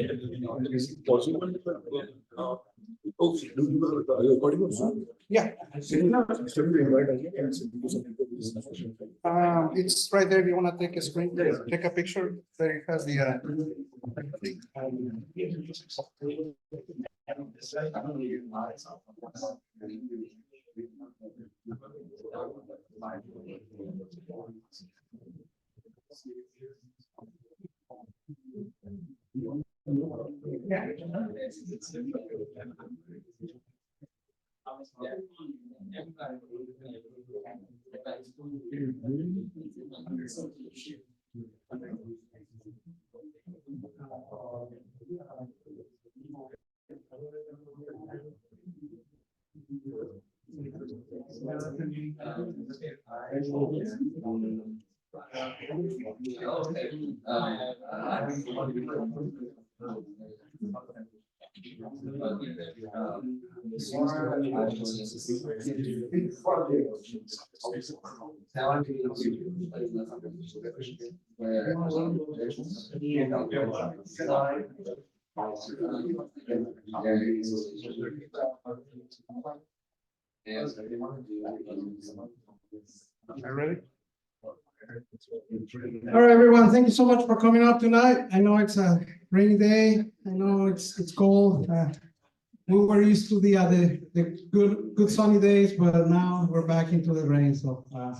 Is it possible? Oh, do you have a recording also? Yeah. It's right there. If you want to take a screen, take a picture. There it has the. Ready? All right, everyone. Thank you so much for coming out tonight. I know it's a rainy day. I know it's cold. We were used to the good sunny days, but now we're back into the rain. So kind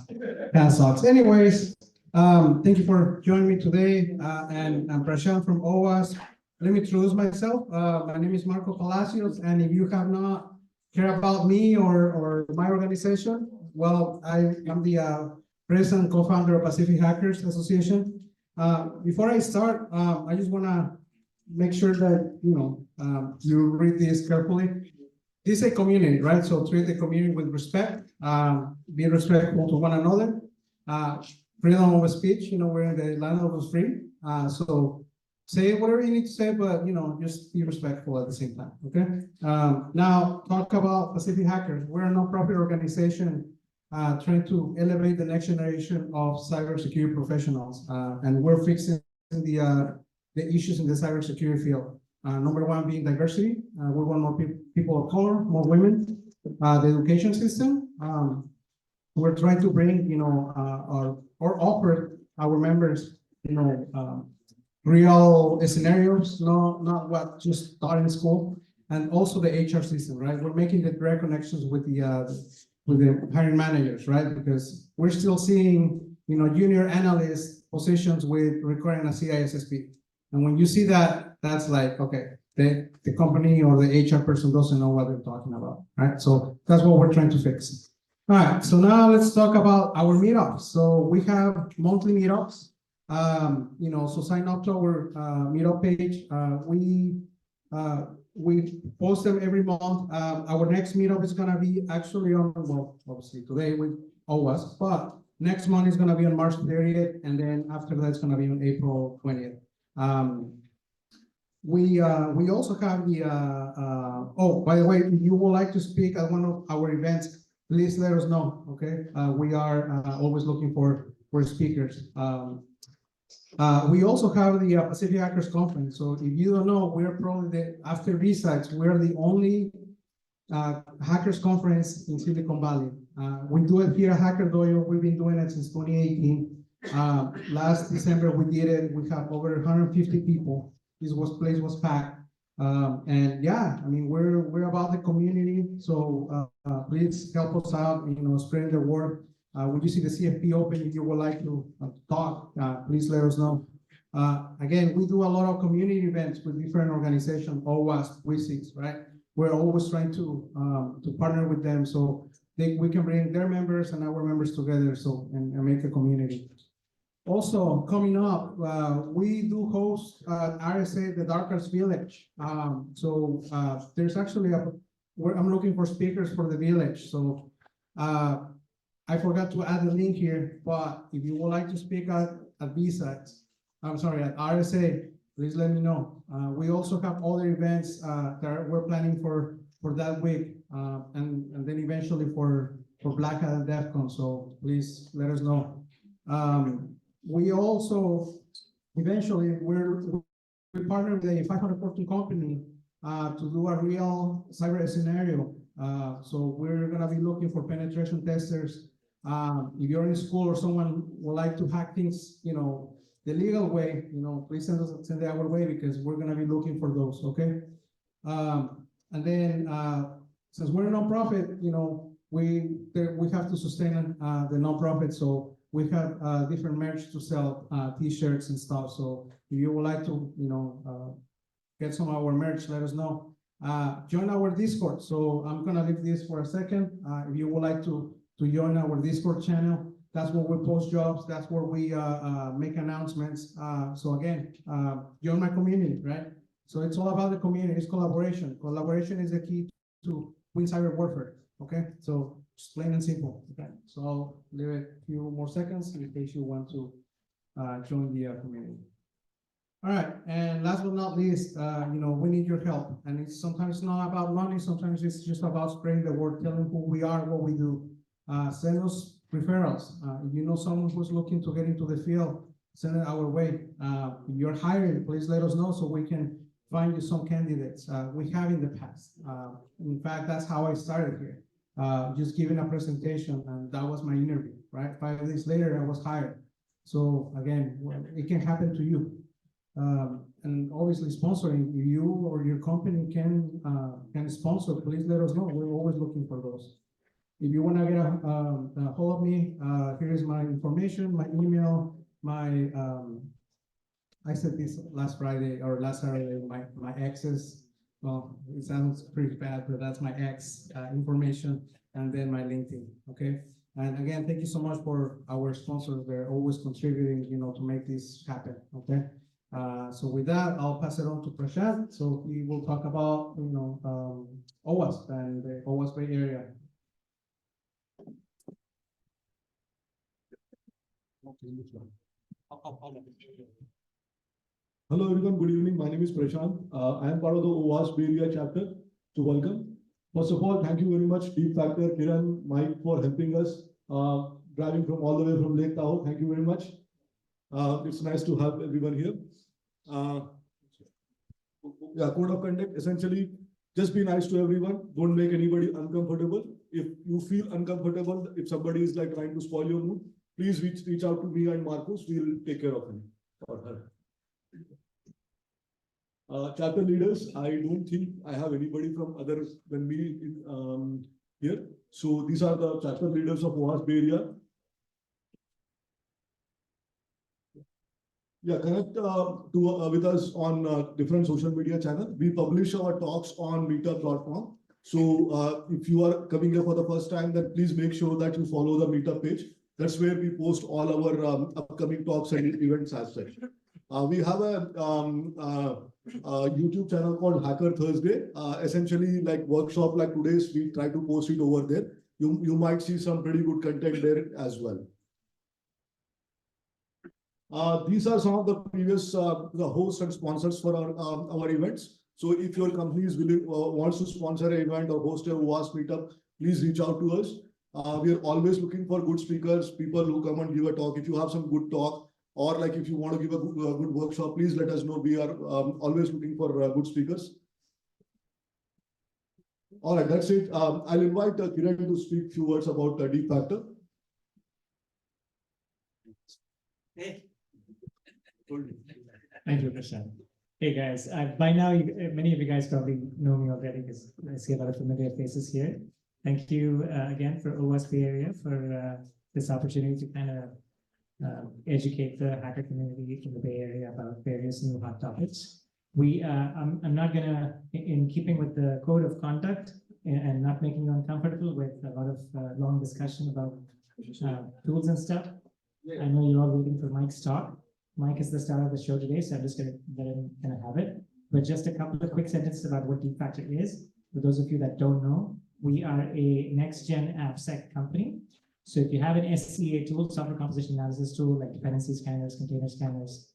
of sucks. Anyways, thank you for joining me today. And I'm Prashant from OWASP. Let me introduce myself. My name is Marco Palacios, and if you have not heard about me or my organization, well, I'm the president and co-founder of Pacific Hackers Association. Before I start, I just want to make sure that you read this carefully. This is a community, right? So treat the community with respect. Be respectful to one another. Freedom of speech. We're in the land of the free. So say whatever you need to say, but just be respectful at the same time. Okay. Now talk about Pacific Hackers. We're a nonprofit organization trying to elevate the next generation of cybersecurity professionals, and we're fixing the issues in the cybersecurity field. Number one being diversity. We want more people of color, more women. The education system. We're trying to bring, or offer our members, real scenarios, not what just taught in school, and also the HR system, right? We're making the direct connections with the hiring managers, right? Because we're still seeing, junior analyst positions with requiring a CISSP. And when you see that, that's like, okay, the company or the HR person doesn't know what they're talking about, right? So that's what we're trying to fix. All right, so now let's talk about our meetups. So we have monthly meetups. So sign up to our meetup page. We post them every month. Our next meetup is gonna be actually on, well, obviously today with OWASP, but next month is gonna be on March 30th, and then after that it's gonna be on April 20th. We also have the oh, by the way, if you would like to speak at one of our events, please let us know. Okay, we are always looking for speakers. We also have the Pacific Hackers Conference. So if you don't know, we're probably after BSACs, we're the only hackers conference in Silicon Valley. We do it here at Hacker Dojo. We've been doing it since 2018. Last December we did it. We have over 150 people. This place was packed. And yeah, I mean, we're about the community. So please help us out, spread the word. When you see the CFP open, if you would like to talk, please let us know. Again, we do a lot of community events with different organizations, OWASP, WISIX, right? We're always trying to partner with them so we can bring their members and our members together and make a community. Also, coming up, we do host RSA, the Dark Arts Village. There's actually I'm looking for speakers for the village. So I forgot to add the link here, but if you would like to speak at BSACs, I'm sorry, at RSA, please let me know. We also have other events that we're planning for that week, and then eventually for Black Hat and DEF CON, so please let us know. We also, eventually, we're we partnered with a 514 company to do a real cyber scenario. So we're gonna be looking for penetration testers. If you're in school or someone would like to hack things, the legal way, please send it our way because we're gonna be looking for those, okay? And then since we're a nonprofit, we have to sustain the nonprofit, so we have different merch to sell, T-shirts and stuff. So if you would like to, get some of our merch, let us know. Join our Discord. So I'm gonna leave this for a second. If you would like to join our Discord channel, that's where we post jobs. That's where we make announcements. So again, join my community, right? So it's all about the community. It's collaboration. Collaboration is the key to win cyber warfare. Okay, so just plain and simple. Okay, so I'll leave it a few more seconds in case you want to join the community. All right, and last but not least, we need your help. And it's sometimes not about money. Sometimes it's just about spreading the word, telling who we are, what we do. Send us referrals. If you know someone who's looking to get into the field, send it our way. If you're hiring, please let us know so we can find you some candidates. We have in the past. In fact, that's how I started here. Just giving a presentation, and that was my interview, right? 5 days later, I was hired. So again, it can happen to you. And obviously sponsoring, if you or your company can sponsor, please let us know. We're always looking for those. If you want to get a hold of me, here is my information, my email, I said this last Friday or last Saturday, my ex's, well, it sounds pretty bad, but that's my ex information, and then my LinkedIn, okay? And again, thank you so much for our sponsors. They're always contributing, to make this happen, okay? So with that, I'll pass it on to Prashant. So he will talk about, OWASP and the OWASP Bay Area. Hello everyone, good evening. My name is Prashant. I am part of the OWASP Bay Area chapter. So welcome. First of all, thank you very much, Deep Factor, Kiran, Mike, for helping us driving from all the way from Lake Tahoe. Thank you very much. It's nice to have everyone here. Code of conduct, essentially, just be nice to everyone. Don't make anybody uncomfortable. If you feel uncomfortable, if somebody is like trying to spoil your mood, please reach out to me and Marcos. We'll take care of him or her. Chapter leaders, I don't think I have anybody from other than me here. So these are the chapter leaders of OWASP Bay Area. Yeah, connect with us on different social media channels. We publish our talks on meetup.com. So if you are coming here for the first time, then please make sure that you follow the meetup page. That's where we post all our upcoming talks and events as such. We have a YouTube channel called Hacker Thursday. Essentially, like workshop like today's, we try to post it over there. You might see some pretty good content there as well. These are some of the previous the hosts and sponsors for our events. So if your company is willing wants to sponsor an event or host a OWASP meetup, please reach out to us. We are always looking for good speakers, people who come and give a talk. If you have some good talk, or like if you want to give a good workshop, please let us know. We are always looking for good speakers. All right, that's it. I'll invite Kiran to speak a few words about Deep Factor. Hey. Thank you, Prashant. Hey guys, by now many of you guys probably know me already because I see a lot of familiar faces here. Thank you again for OWASP Bay Area for this opportunity to kind of educate the hacker community in the Bay Area about various new hot topics. I'm not gonna, in keeping with the code of conduct and not making you uncomfortable with a lot of long discussion about tools and stuff. I know you're all waiting for Mike's talk. Mike is the star of the show today, so I'm just going to let him kind of have it. But just a couple of quick sentences about what Deep Factor is. For those of you that don't know, we are a next-gen AppSec company. So if you have an SCA tool, software composition analysis tool, like dependency scanners, container scanners,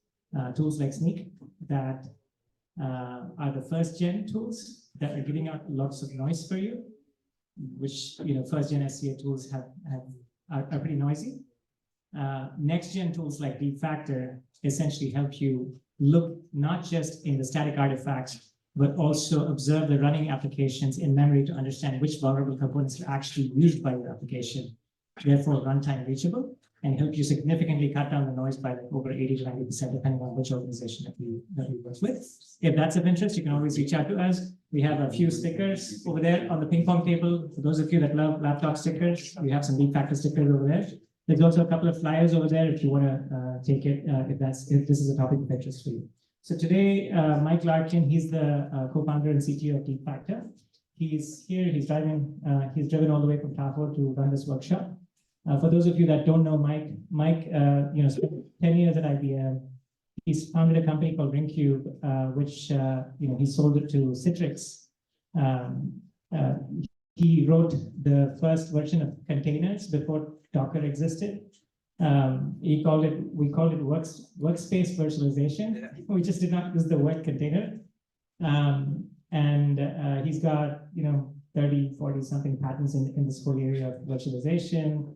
tools like Sneak, that are the first-gen tools that are giving out lots of noise for you, which first-gen SCA tools are pretty noisy. Next-gen tools like Deep Factor essentially help you look not just in the static artifacts, but also observe the running applications in memory to understand which vulnerable components are actually used by your application, therefore runtime reachable, and help you significantly cut down the noise by like over 80 to 90%, depending on which organization that you work with. If that's of interest, you can always reach out to us. We have a few stickers over there on the ping pong table. For those of you that love laptop stickers, we have some Leap Factor stickers over there. There's also a couple of flyers over there if you want to take it, if this is a topic of interest for you. So today, Mike Larkin, he's the co-founder and CTO of Leap Factor. He's here, he's driven all the way from Tahoe to run this workshop. For those of you that don't know Mike, spent 10 years at IBM. He's founded a company called Ringcube, which he sold it to Citrix. He wrote the first version of containers before Docker existed. We called it workspace virtualization. Yeah. We just did not use the word container. He's got 30, 40 something patents in this whole area of virtualization,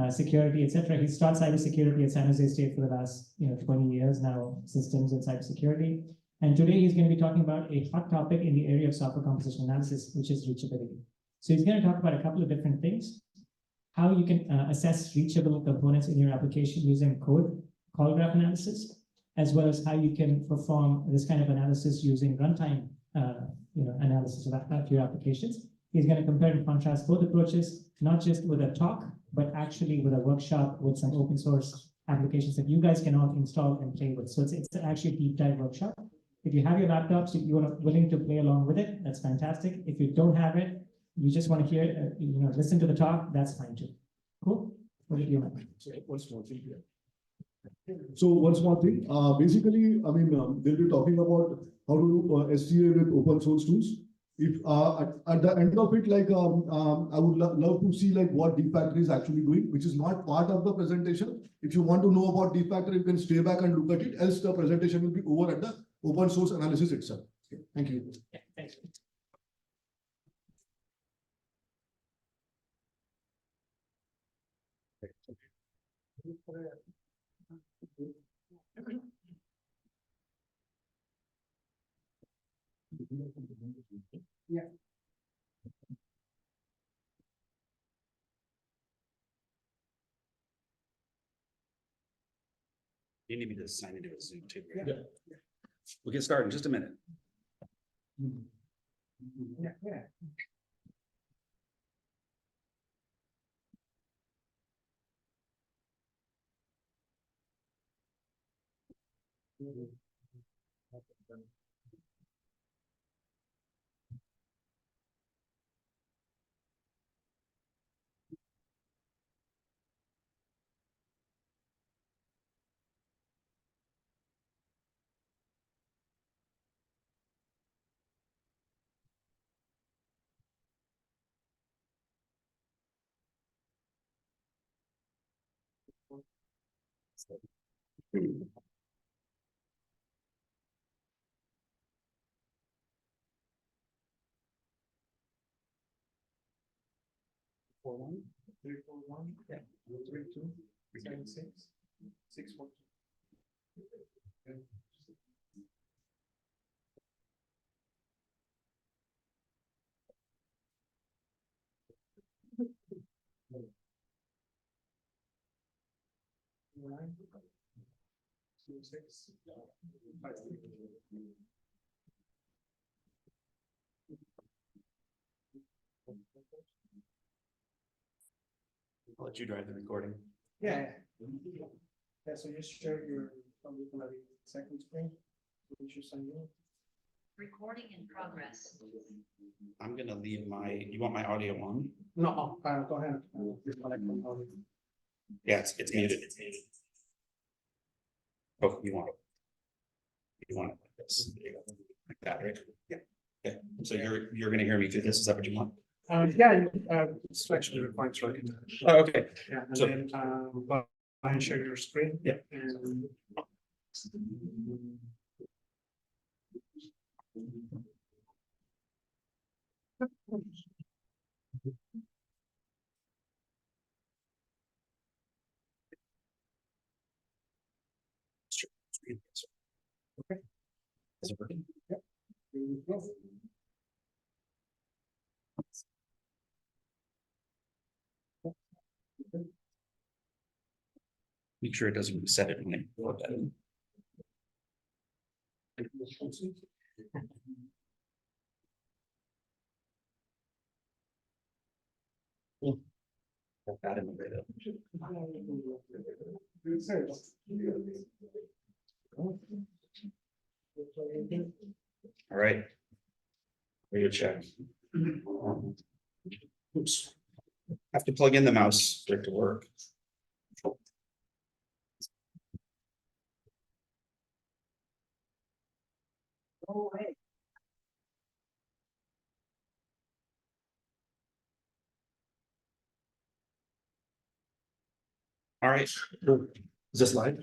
security, etc. He's taught cybersecurity at San Jose State for the last 20 years now, systems and cybersecurity. And today he's going to be talking about a hot topic in the area of software composition analysis, which is reachability. So he's going to talk about a couple of different things: how you can assess reachable components in your application using call graph analysis, as well as how you can perform this kind of analysis using runtime analysis of your applications. He's going to compare and contrast both approaches, not just with a talk, but actually with a workshop with some open source applications that you guys can all install and play with. So it's actually a deep dive workshop. If you have your laptops, if you're willing to play along with it, that's fantastic. If you don't have it, you just want to hear, listen to the talk, that's fine too. Cool? What did you make? One small thing here. So one small thing, basically, they'll be talking about how to do STA with open source tools. If at the end of it, I would love to see what Leap Factor is actually doing, which is not part of the presentation. If you want to know about Leap Factor, you can stay back and look at it. Else, the presentation will be over at the open source analysis itself. Okay. Thank you. Yeah, thanks. Yeah. You need me to sign into a Zoom too. Right? Yeah. We'll get started in just a minute. Yeah. Yeah. 642. I'll let you drive the recording. Yeah. Yeah, so just share your second screen. Recording in progress. I'm gonna leave you want my audio on? No, go ahead. Yeah, it's muted. Oh, you want it like this, there you go. Like that, right? Yeah. Okay, so you're gonna hear me through this, is that what you want? It's actually recording so I can. Oh, okay. Yeah, and So- then go and share your screen. Yeah. And Make sure it doesn't reset it when I plug that in. Got that in the video. All right. Radio check. Oops. Have to plug in the mouse for it to work. All right. Is this live?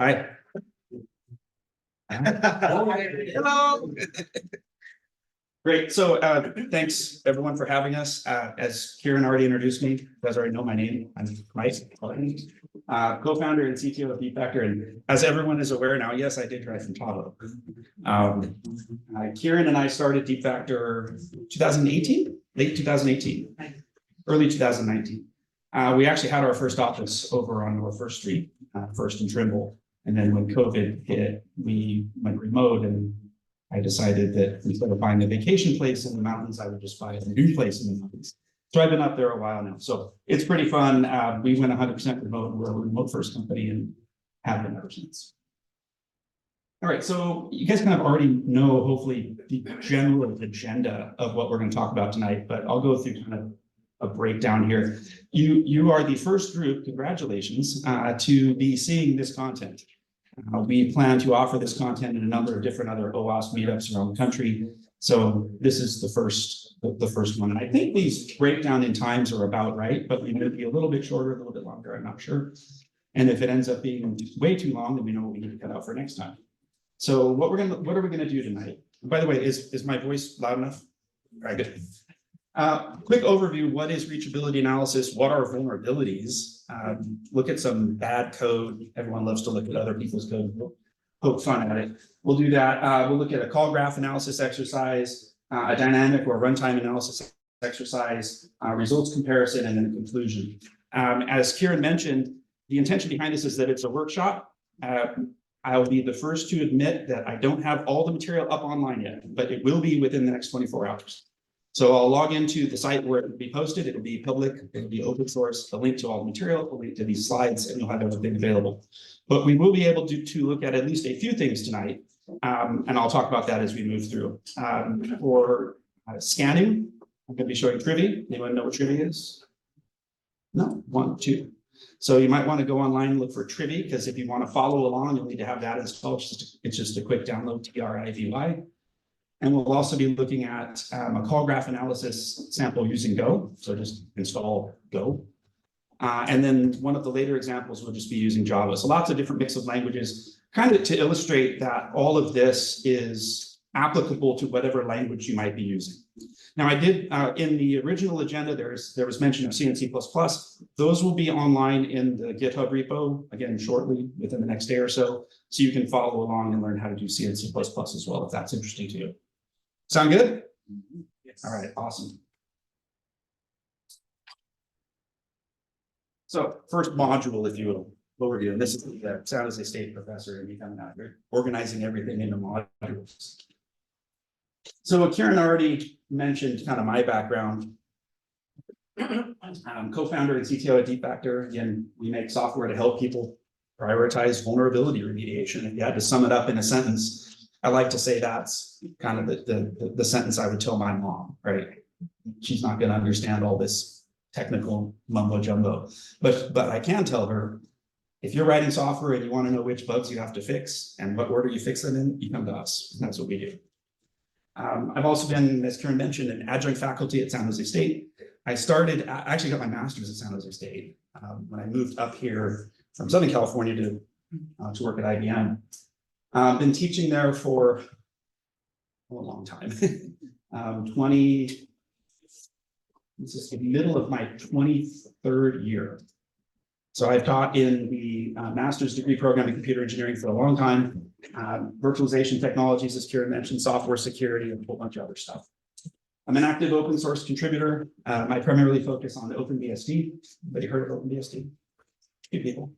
Hi. Hello. Great. So thanks everyone for having us. As Kieran already introduced me, you guys already know my name. I'm Mike, co-founder and CTO of DeepVector. And as everyone is aware now, yes, I did drive from Tahoe. Kieran and I started DeepVector 2018, late 2018, early 2019. We actually had our first office over on North First Street, first in Trimble. And then when COVID hit, we went remote, and I decided that instead of buying a vacation place in the mountains, I would just buy a new place in the mountains. So I've been up there a while now. So it's pretty fun. We went 100% remote. We're a remote first company and have been ever since. All right, so you guys kind of already know, hopefully, the general agenda of what we're going to talk about tonight, but I'll go through kind of a breakdown here. You are the first group, congratulations, to be seeing this content. We plan to offer this content in a number of different other OWASP meetups around the country. So this is the first one. And I think these breakdown in times are about right, but we may be a little bit shorter, a little bit longer, I'm not sure. And if it ends up being way too long, then we know what we need to cut out for next time. So what are we gonna do tonight? By the way, is my voice loud enough? All right, good. Quick overview, what is reachability analysis? What are vulnerabilities? Look at some bad code. Everyone loves to look at other people's code, poke fun at it. We'll do that. We'll look at a call graph analysis exercise, a dynamic or runtime analysis exercise, results comparison, and then a conclusion. As Kieran mentioned, the intention behind this is that it's a workshop. I'll be the first to admit that I don't have all the material up online yet, but it will be within the next 24 hours. So I'll log into the site where it will be posted. It'll be public, it'll be open source, a link to all the material, a link to these slides, and you'll have everything available. But we will be able to look at least a few things tonight. And I'll talk about that as we move through. For scanning, I'm going to be showing Trivy. Anyone know what Trivy is? No, 1, 2. So you might want to go online and look for Trivy, because if you want to follow along, you'll need to have that installed. It's just a quick download, TRIVY. And we'll also be looking at a call graph analysis sample using Go. So just install Go. And then one of the later examples will just be using Java. So lots of different mix of languages, kind of to illustrate that all of this is applicable to whatever language you might be using. Now I did, in the original agenda, there was mention of C and C++. Those will be online in the GitHub repo, again, shortly, within the next day or so. So you can follow along and learn how to do C and C++ as well, if that's interesting to you. Sound good? Yes. All right, awesome. So first module, if you will, overview. And this is the San Jose State professor and me coming out here, organizing everything into modules. So Kieran already mentioned kind of my background. I'm co-founder and CTO at DeepVector. Again, we make software to help people prioritize vulnerability remediation. If you had to sum it up in a sentence, I like to say that's kind of the sentence I would tell my mom, right? She's not going to understand all this technical mumbo jumbo, but I can tell her, if you're writing software and you want to know which bugs you have to fix and what order you fix them in, you come to us. That's what we do. I've also been, as Kieran mentioned, an adjunct faculty at San Jose State. I actually got my master's at San Jose State when I moved up here from Southern California to work at IBM. Been teaching there for a long time. This is the middle of my 23rd year. So I've taught in the master's degree program in computer engineering for a long time. Virtualization technologies, as Kieran mentioned, software security, and a whole bunch of other stuff. I'm an active open source contributor. I primarily focus on OpenBSD. Anybody heard of OpenBSD? Few people.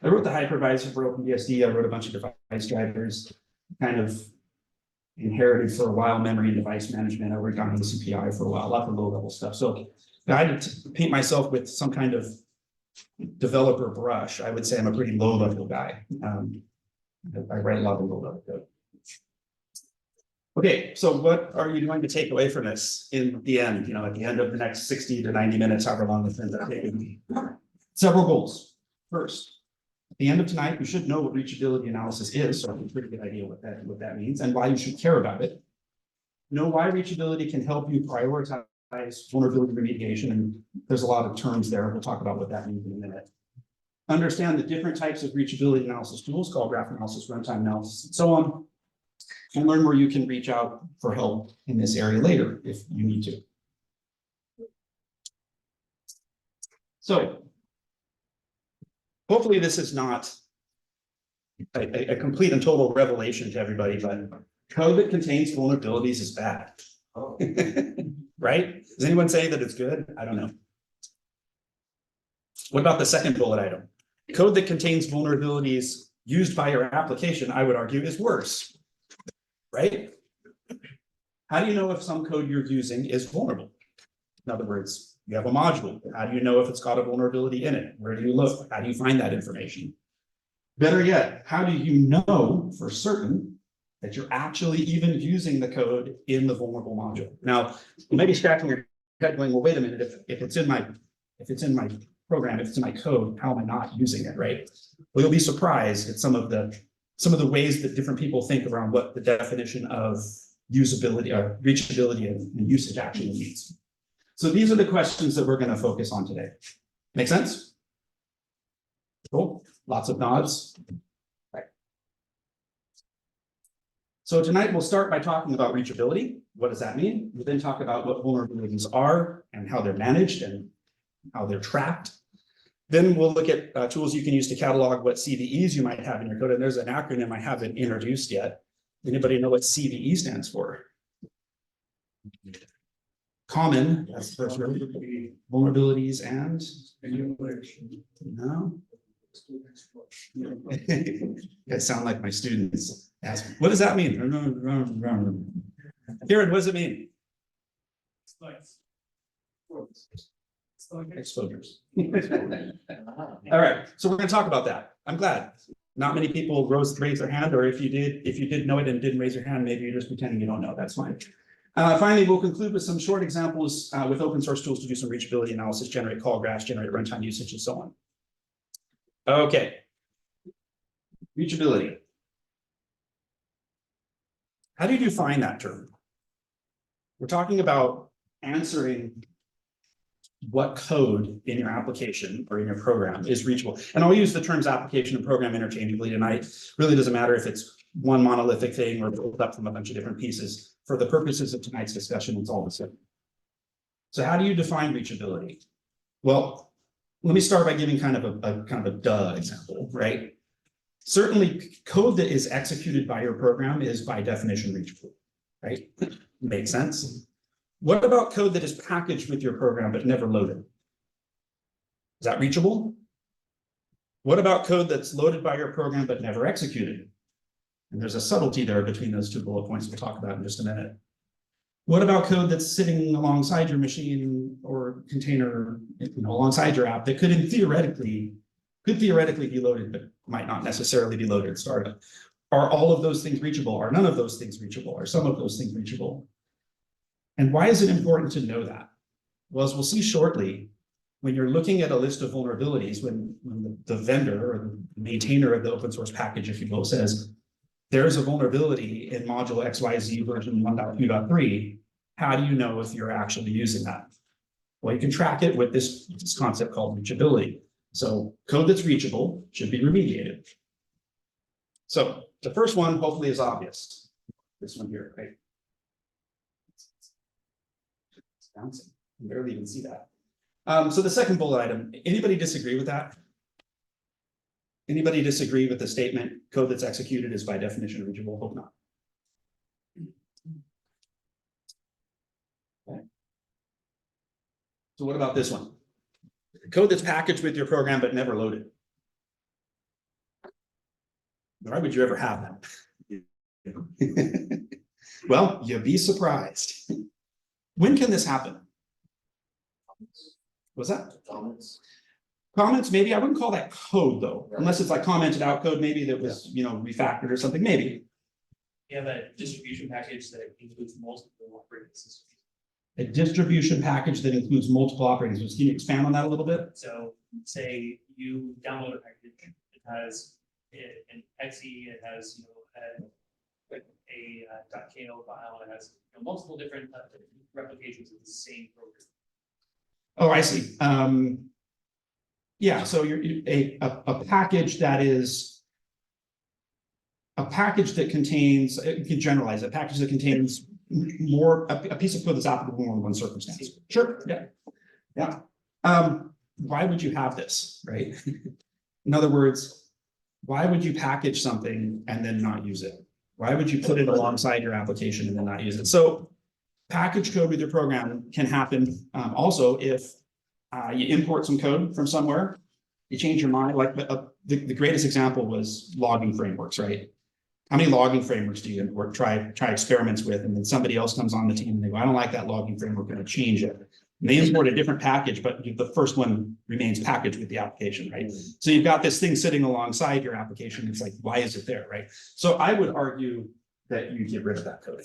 I wrote the hypervisor for OpenBSD. I wrote a bunch of device drivers, kind of inherited for a while memory and device management. I worked on the CPI for a while, lots of low level stuff. So I had to paint myself with some kind of developer brush. I would say I'm a pretty low level guy. I write a lot of low level code. Okay, so what are you going to take away from this in the end? You know, at the end of the next 60 to 90 minutes, however long this ends up taking. Several goals. First, at the end of tonight, you should know what reachability analysis is, so I have a pretty good idea what that means and why you should care about it. Know why reachability can help you prioritize vulnerability remediation, and there's a lot of terms there. We'll talk about what that means in a minute. Understand the different types of reachability analysis tools called graph analysis, runtime analysis, and so on, and learn where you can reach out for help in this area later if you need to. So hopefully this is not a complete and total revelation to everybody, but code that contains vulnerabilities is bad. Right? Does anyone say that it's good? I don't know. What about the second bullet item? Code that contains vulnerabilities used by your application, I would argue, is worse. Right? How do you know if some code you're using is vulnerable? In other words, you have a module. How do you know if it's got a vulnerability in it? Where do you look? How do you find that information? Better yet, how do you know for certain that you're actually even using the code in the vulnerable module? Now, you may be scratching your head going, well, wait a minute, if it's in my program, if it's in my code, how am I not using it, right? Well, you'll be surprised at some of the ways that different people think around what the definition of usability or reachability and usage actually means. So these are the questions that we're going to focus on today. Make sense? Cool. Lots of nods. Right. So tonight we'll start by talking about reachability. What does that mean? We'll then talk about what vulnerabilities are and how they're managed and how they're tracked. Then we'll look at tools you can use to catalog what CVEs you might have in your code. And there's an acronym I haven't introduced yet. Anybody know what CVE stands for? Common, that's the first word. Vulnerabilities and no. You guys sound like my students. Ask me, what does that mean? Kieran, what does it mean? Exposures. All right, so we're going to talk about that. I'm glad not many people raised their hand, or if you did know it and didn't raise your hand, maybe you're just pretending you don't know. That's fine. Finally, we'll conclude with some short examples with open source tools to do some reachability analysis, generate call graphs, generate runtime usage, and so on. Okay. Reachability. How do you define that term? We're talking about answering what code in your application or in your program is reachable. And I'll use the terms application and program interchangeably tonight. Really doesn't matter if it's one monolithic thing or built up from a bunch of different pieces. For the purposes of tonight's discussion, it's all the same. So how do you define reachability? Well, let me start by giving kind of a duh example, right? Certainly code that is executed by your program is by definition reachable, right? Makes sense. What about code that is packaged with your program but never loaded? Is that reachable? What about code that's loaded by your program but never executed? And there's a subtlety there between those two bullet points we'll talk about in just a minute. What about code that's sitting alongside your machine or container, alongside your app that could theoretically be loaded, but might not necessarily be loaded at startup? Are all of those things reachable? Are none of those things reachable? Are some of those things reachable? And why is it important to know that? Well, as we'll see shortly, when you're looking at a list of vulnerabilities, when the vendor or the maintainer of the open source package, if you will, says, there's a vulnerability in module XYZ version 1.2.3, how do you know if you're actually using that? Well, you can track it with this concept called reachability. So code that's reachable should be remediated. So the first one hopefully is obvious. This one here, right? It's bouncing. You barely even see that. So the second bullet item, anybody disagree with that? Anybody disagree with the statement, code that's executed is by definition reachable? Hope not. Okay. So what about this one? Code that's packaged with your program but never loaded. Why would you ever have that? Well, you'd be surprised. When can this happen? What's that? Comments, maybe. I wouldn't call that code though, unless it's like commented out code, maybe that was, refactored or something, maybe. You have a distribution package that includes multiple operating systems. A distribution package that includes multiple operating systems. Can you expand on that a little bit? So say you download a package, it has an exe, it has a .ko file, it has multiple different replications of the same program. Oh, I see. Yeah, so you're a package that is a package that contains, you can generalize a package that contains a piece of code that's applicable in more than one circumstance. Sure, yeah. Why would you have this, right? In other words, why would you package something and then not use it? Why would you put it alongside your application and then not use it? So package code with your program can happen also if you import some code from somewhere, you change your mind. Like the greatest example was logging frameworks, right? How many logging frameworks do you import, try experiments with, and then somebody else comes on the team and they go, I don't like that logging framework, we're going to change it. And they import a different package, but the first one remains packaged with the application, right? So you've got this thing sitting alongside your application. It's like, why is it there, right? So I would argue that you get rid of that code,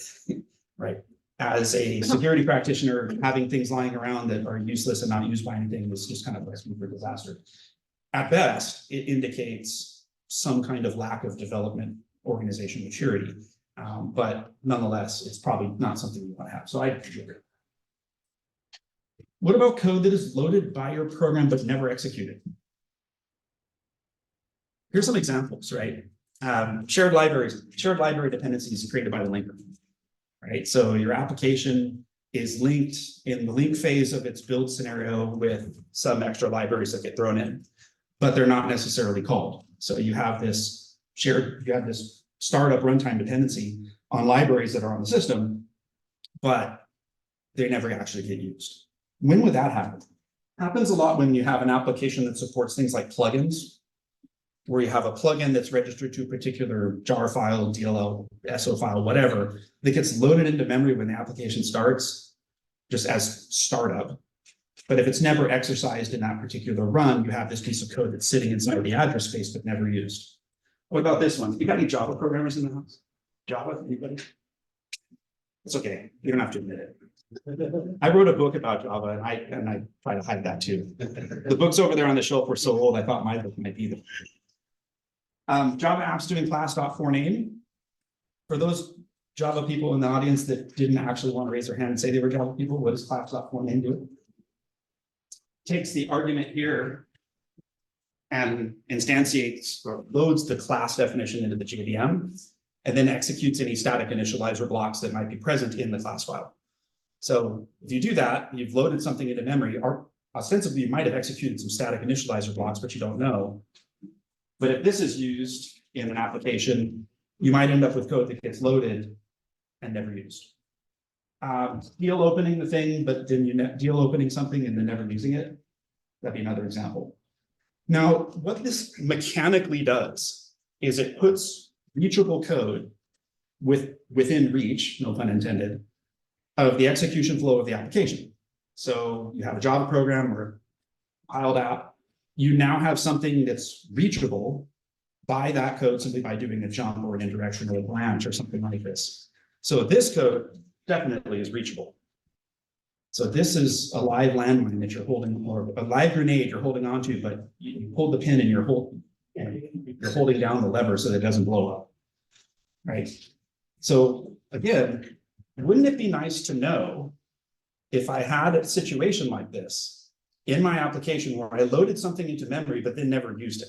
right? As a security practitioner, having things lying around that are useless and not used by anything is just kind of a recipe for disaster. At best, it indicates some kind of lack of development organization maturity, but nonetheless, it's probably not something you want to have. So I agree. What about code that is loaded by your program but never executed? Here's some examples, right? Shared library dependencies created by the linker, right? So your application is linked in the link phase of its build scenario with some extra libraries that get thrown in, but they're not necessarily called. So you have this startup runtime dependency on libraries that are on the system, but they never actually get used. When would that happen? Happens a lot when you have an application that supports things like plugins, where you have a plugin that's registered to a particular jar file, DLL, SO file, whatever, that gets loaded into memory when the application starts, just as startup. But if it's never exercised in that particular run, you have this piece of code that's sitting inside the address space but never used. What about this one? You got any Java programmers in the house? Java, anybody? It's okay. You don't have to admit it. I wrote a book about Java and I try to hide that too. The books over there on the shelf were so old, I thought my book might be them. Java apps doing class.forName. For those Java people in the audience that didn't actually want to raise their hand and say they were Java people, what does class.forName do? Takes the argument here and instantiates or loads the class definition into the JVM, and then executes any static initializer blocks that might be present in the class file. So if you do that, you've loaded something into memory, or ostensibly you might have executed some static initializer blocks, but you don't know. But if this is used in an application, you might end up with code that gets loaded and never used. Deal opening the thing, but then you deal opening something and then never using it. That'd be another example. Now, what this mechanically does is it puts reachable code within reach, no pun intended, of the execution flow of the application. So you have a Java program or a piled app. You now have something that's reachable by that code simply by doing a jump or an indirection or a branch or something like this. So this code definitely is reachable. So this is a live landmine that you're holding, or a live grenade you're holding onto, but you pull the pin and you're holding down the lever so that it doesn't blow up, right? So again, wouldn't it be nice to know if I had a situation like this in my application where I loaded something into memory, but then never used it?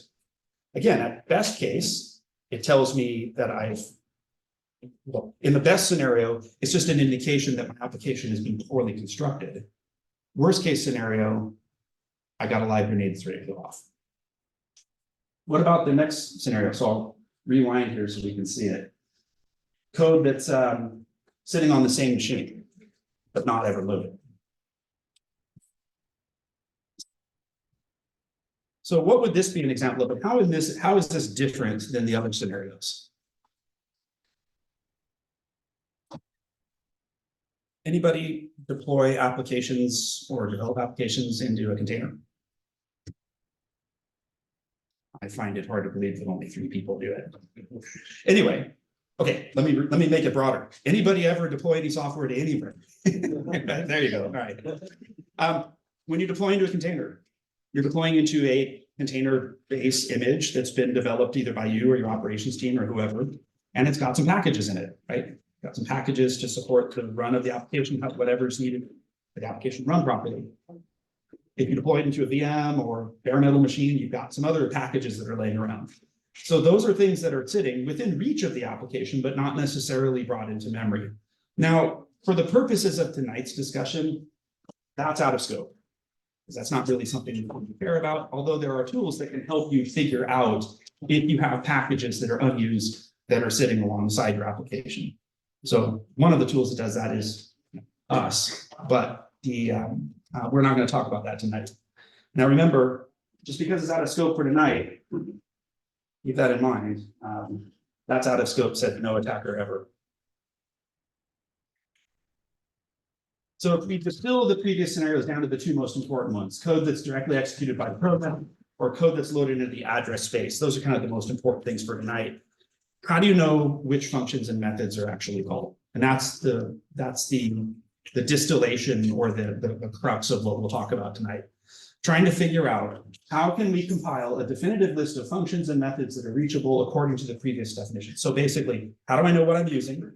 Again, at best case, it tells me that well, in the best scenario, it's just an indication that my application has been poorly constructed. Worst case scenario, I got a live grenade that's ready to go off. What about the next scenario? So I'll rewind here so we can see it. Code that's sitting on the same machine, but not ever loaded. So what would this be an example of? And how is this different than the other scenarios? Anybody deploy applications or develop applications into a container? I find it hard to believe that only 3 people do it. Anyway, okay, let me make it broader. Anybody ever deploy any software to anywhere? There you go. All right. When you deploy into a container, you're deploying into a container-based image that's been developed either by you or your operations team or whoever, and it's got some packages in it, right? Got some packages to support the run of the application, whatever is needed for the application run properly. If you deploy it into a VM or bare metal machine, you've got some other packages that are laying around. So those are things that are sitting within reach of the application, but not necessarily brought into memory. Now, for the purposes of tonight's discussion, that's out of scope, because that's not really something you care about, although there are tools that can help you figure out if you have packages that are unused that are sitting alongside your application. So one of the tools that does that is us, but we're not going to talk about that tonight. Now, remember, just because it's out of scope for tonight, keep that in mind. That's out of scope, said no attacker ever. So if we distill the previous scenarios down to the 2 most important ones, code that's directly executed by the program or code that's loaded into the address space, those are kind of the most important things for tonight. How do you know which functions and methods are actually called? And that's the distillation or the crux of what we'll talk about tonight. Trying to figure out how can we compile a definitive list of functions and methods that are reachable according to the previous definition. So basically, how do I know what I'm using?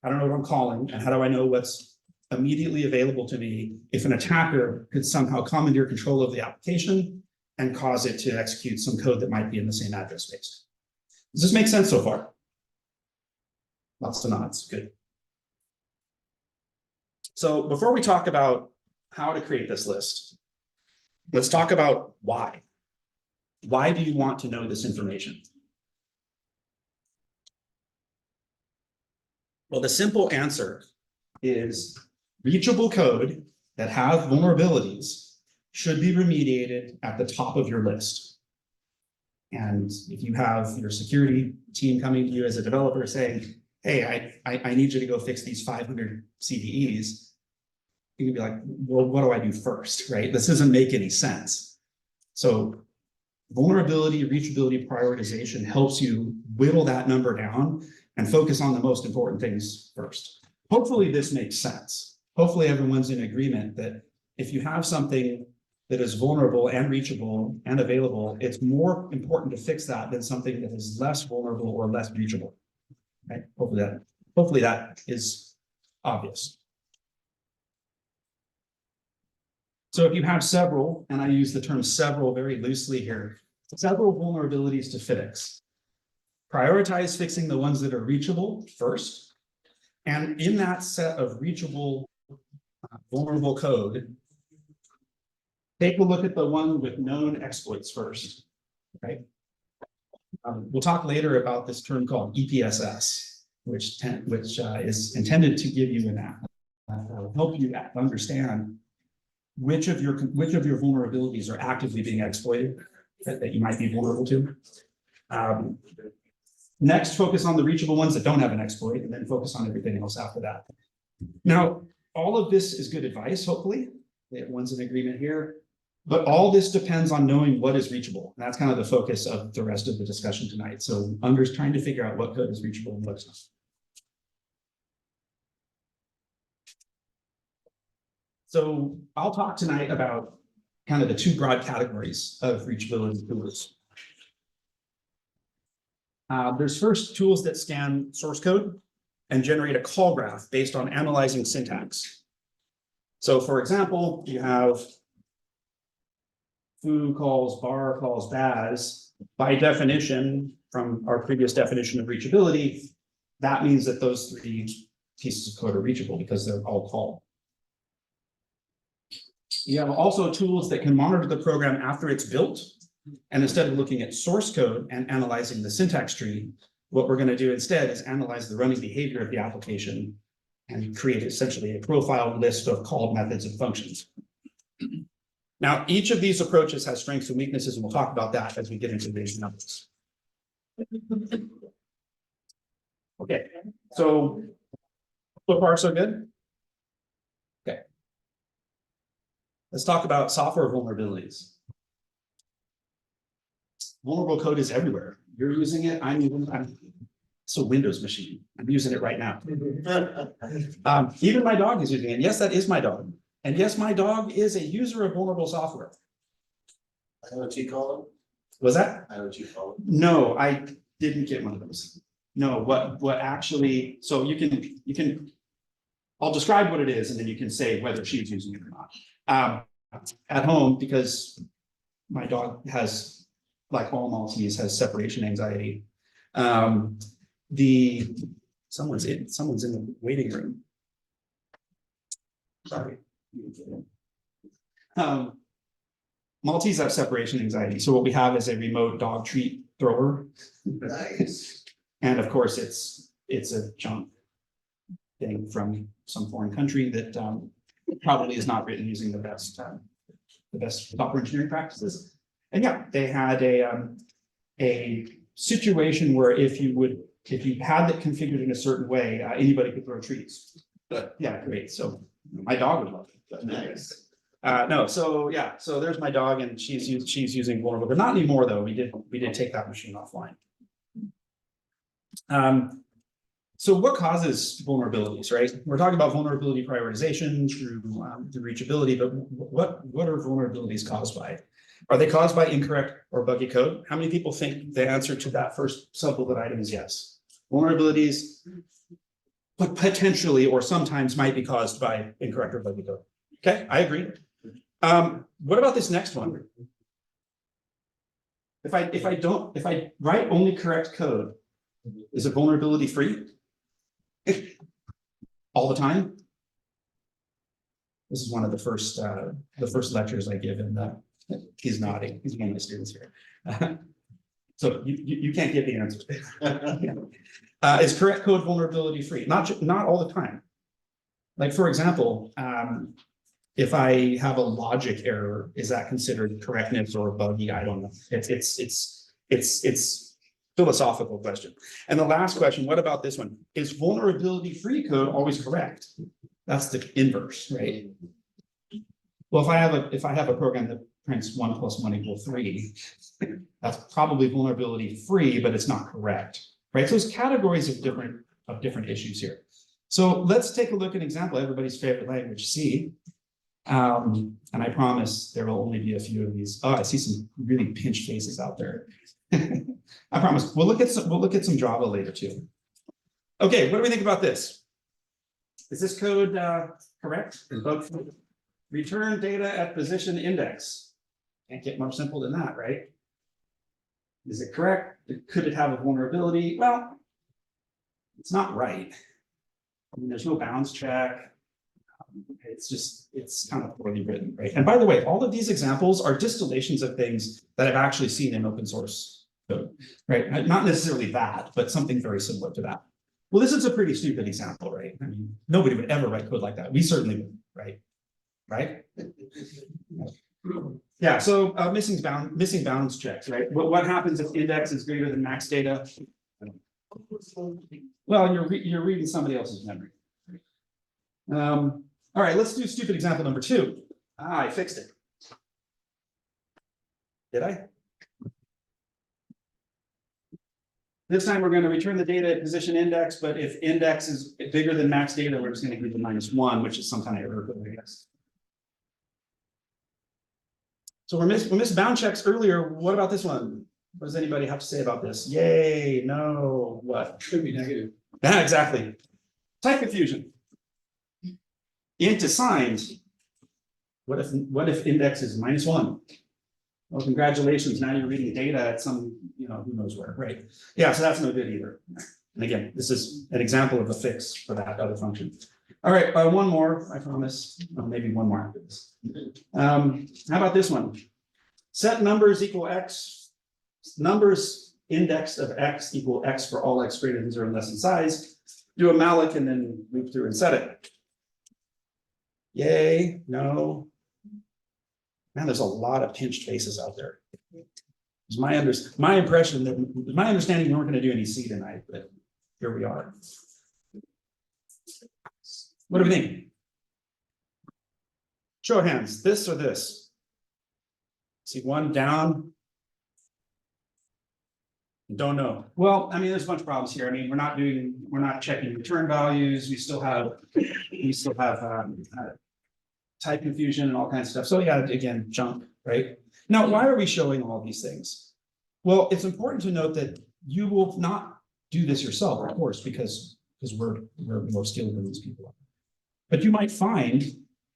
How do I know what I'm calling? And how do I know what's immediately available to me if an attacker could somehow commandeer control of the application and cause it to execute some code that might be in the same address space? Does this make sense so far? Lots of nods, good. So before we talk about how to create this list, let's talk about why. Why do you want to know this information? Well, the simple answer is reachable code that have vulnerabilities should be remediated at the top of your list. And if you have your security team coming to you as a developer saying, hey, I need you to go fix these 500 CVEs, you can be like, well, what do I do first, right? This doesn't make any sense. So vulnerability, reachability, prioritization helps you whittle that number down and focus on the most important things first. Hopefully this makes sense. Hopefully everyone's in agreement that if you have something that is vulnerable and reachable and available, it's more important to fix that than something that is less vulnerable or less reachable. Right? Hopefully that is obvious. So if you have several, and I use the term several very loosely here, several vulnerabilities to fix, prioritize fixing the ones that are reachable first. And in that set of reachable, vulnerable code, take a look at the one with known exploits first, right? We'll talk later about this term called EPSS, which is intended to give you help you understand which of your vulnerabilities are actively being exploited that you might be vulnerable to. Next, focus on the reachable ones that don't have an exploit, and then focus on everything else after that. Now, all of this is good advice, hopefully. Everyone's in agreement here. But all this depends on knowing what is reachable. And that's kind of the focus of the rest of the discussion tonight. So trying to figure out what code is reachable and what's not. So I'll talk tonight about kind of the 2 broad categories of reachability tools. There's first tools that scan source code and generate a call graph based on analyzing syntax. So for example, you have foo calls bar calls baz. By definition, from our previous definition of reachability, that means that those 3 pieces of code are reachable because they're all called. You have also tools that can monitor the program after it's built And instead of looking at source code and analyzing the syntax tree, what we're going to do instead is analyze the running behavior of the application and create essentially a profile list of called methods and functions. Now, each of these approaches has strengths and weaknesses, and we'll talk about that as we get into these numbers. Okay, so far so good? Okay. Let's talk about software vulnerabilities. Vulnerable code is everywhere. You're using it, it's a Windows machine. I'm using it right now. Even my dog is using it. Yes, that is my dog. And yes, my dog is a user of vulnerable software. IoT column? Was that? IoT column. No, I didn't get one of those. No, what actually, so you can, I'll describe what it is and then you can say whether she's using it or not. At home, because my dog has, like all Maltese, has separation anxiety. Someone's in the waiting room. Sorry. Maltese have separation anxiety. So what we have is a remote dog treat thrower. Nice. And of course, it's a junk thing from some foreign country that probably is not written using the best software engineering practices. And yeah, they had a situation where if you had that configured in a certain way, anybody could throw treats. But yeah, great. So my dog would love it. Nice. No, so yeah, so there's my dog, and she's using vulnerable, but not anymore though. We did take that machine offline. So what causes vulnerabilities, right? We're talking about vulnerability prioritization through reachability, but what are vulnerabilities caused by? Are they caused by incorrect or buggy code? How many people think the answer to that first sub-bullet item is yes? Vulnerabilities potentially or sometimes might be caused by incorrect or buggy code. Okay, I agree. What about this next one? If I write only correct code, is it vulnerability free? All the time? This is one of the first lectures I give, and he's nodding. He's one of my students here. So you can't get the answer. Is correct code vulnerability free? Not all the time. Like for example, if I have a logic error, is that considered correctness or buggy? I don't know. It's philosophical question. And the last question, what about this one? Is vulnerability free code always correct? That's the inverse, right? Well, if I have a program that prints 1 + 1 = 3, that's probably vulnerability free, but it's not correct, right? So there's categories of different issues here. So let's take a look at an example, everybody's favorite language, C. And I promise there will only be a few of these. Oh, I see some really pinched faces out there. I promise. We'll look at some Java later too. Okay, what do we think about this? Is this code correct? Return data at position index. Can't get more simple than that, right? Is it correct? Could it have a vulnerability? Well, it's not right. I mean, there's no bounds check. It's kind of poorly written, right? And by the way, all of these examples are distillations of things that I've actually seen in open source code, right? Not necessarily that, but something very similar to that. Well, this is a pretty stupid example, right? I mean, nobody would ever write code like that. We certainly would, right? Right? Yeah, so missing bounds checks, right? What happens if index is greater than max data? Well, you're reading somebody else's memory. All right, let's do stupid example number 2. I fixed it. Did I? This time we're going to return the data at position index, but if index is bigger than max data, we're just going to give the -1, which is some kind of error code, I guess. So we missed bound checks earlier. What about this one? What does anybody have to say about this? Yay, no, what? Should be negative. Yeah, exactly. Type confusion. Int assigned. What if index is -1? Well, congratulations, now you're reading data at some, who knows where, right? Yeah, so that's no good either. And again, this is an example of a fix for that other function. All right, one more, I promise. Well, maybe one more after this. How about this one? Set numbers equal X, numbers indexed of X equal X for all X greater than 0 and less in size. Do a malloc and then loop through and set it. Yay, no. Man, there's a lot of pinched faces out there. It's my impression that my understanding we weren't going to do any C tonight, but here we are. What do we think? Show of hands, this or this? See one down. Don't know. Well, I mean, there's a bunch of problems here. I mean, we're not checking return values. We still have type confusion and all kinds of stuff. So yeah, again, junk, right? Now, why are we showing all these things? Well, it's important to note that you will not do this yourself, of course, because we're more skilled than these people are. But you might find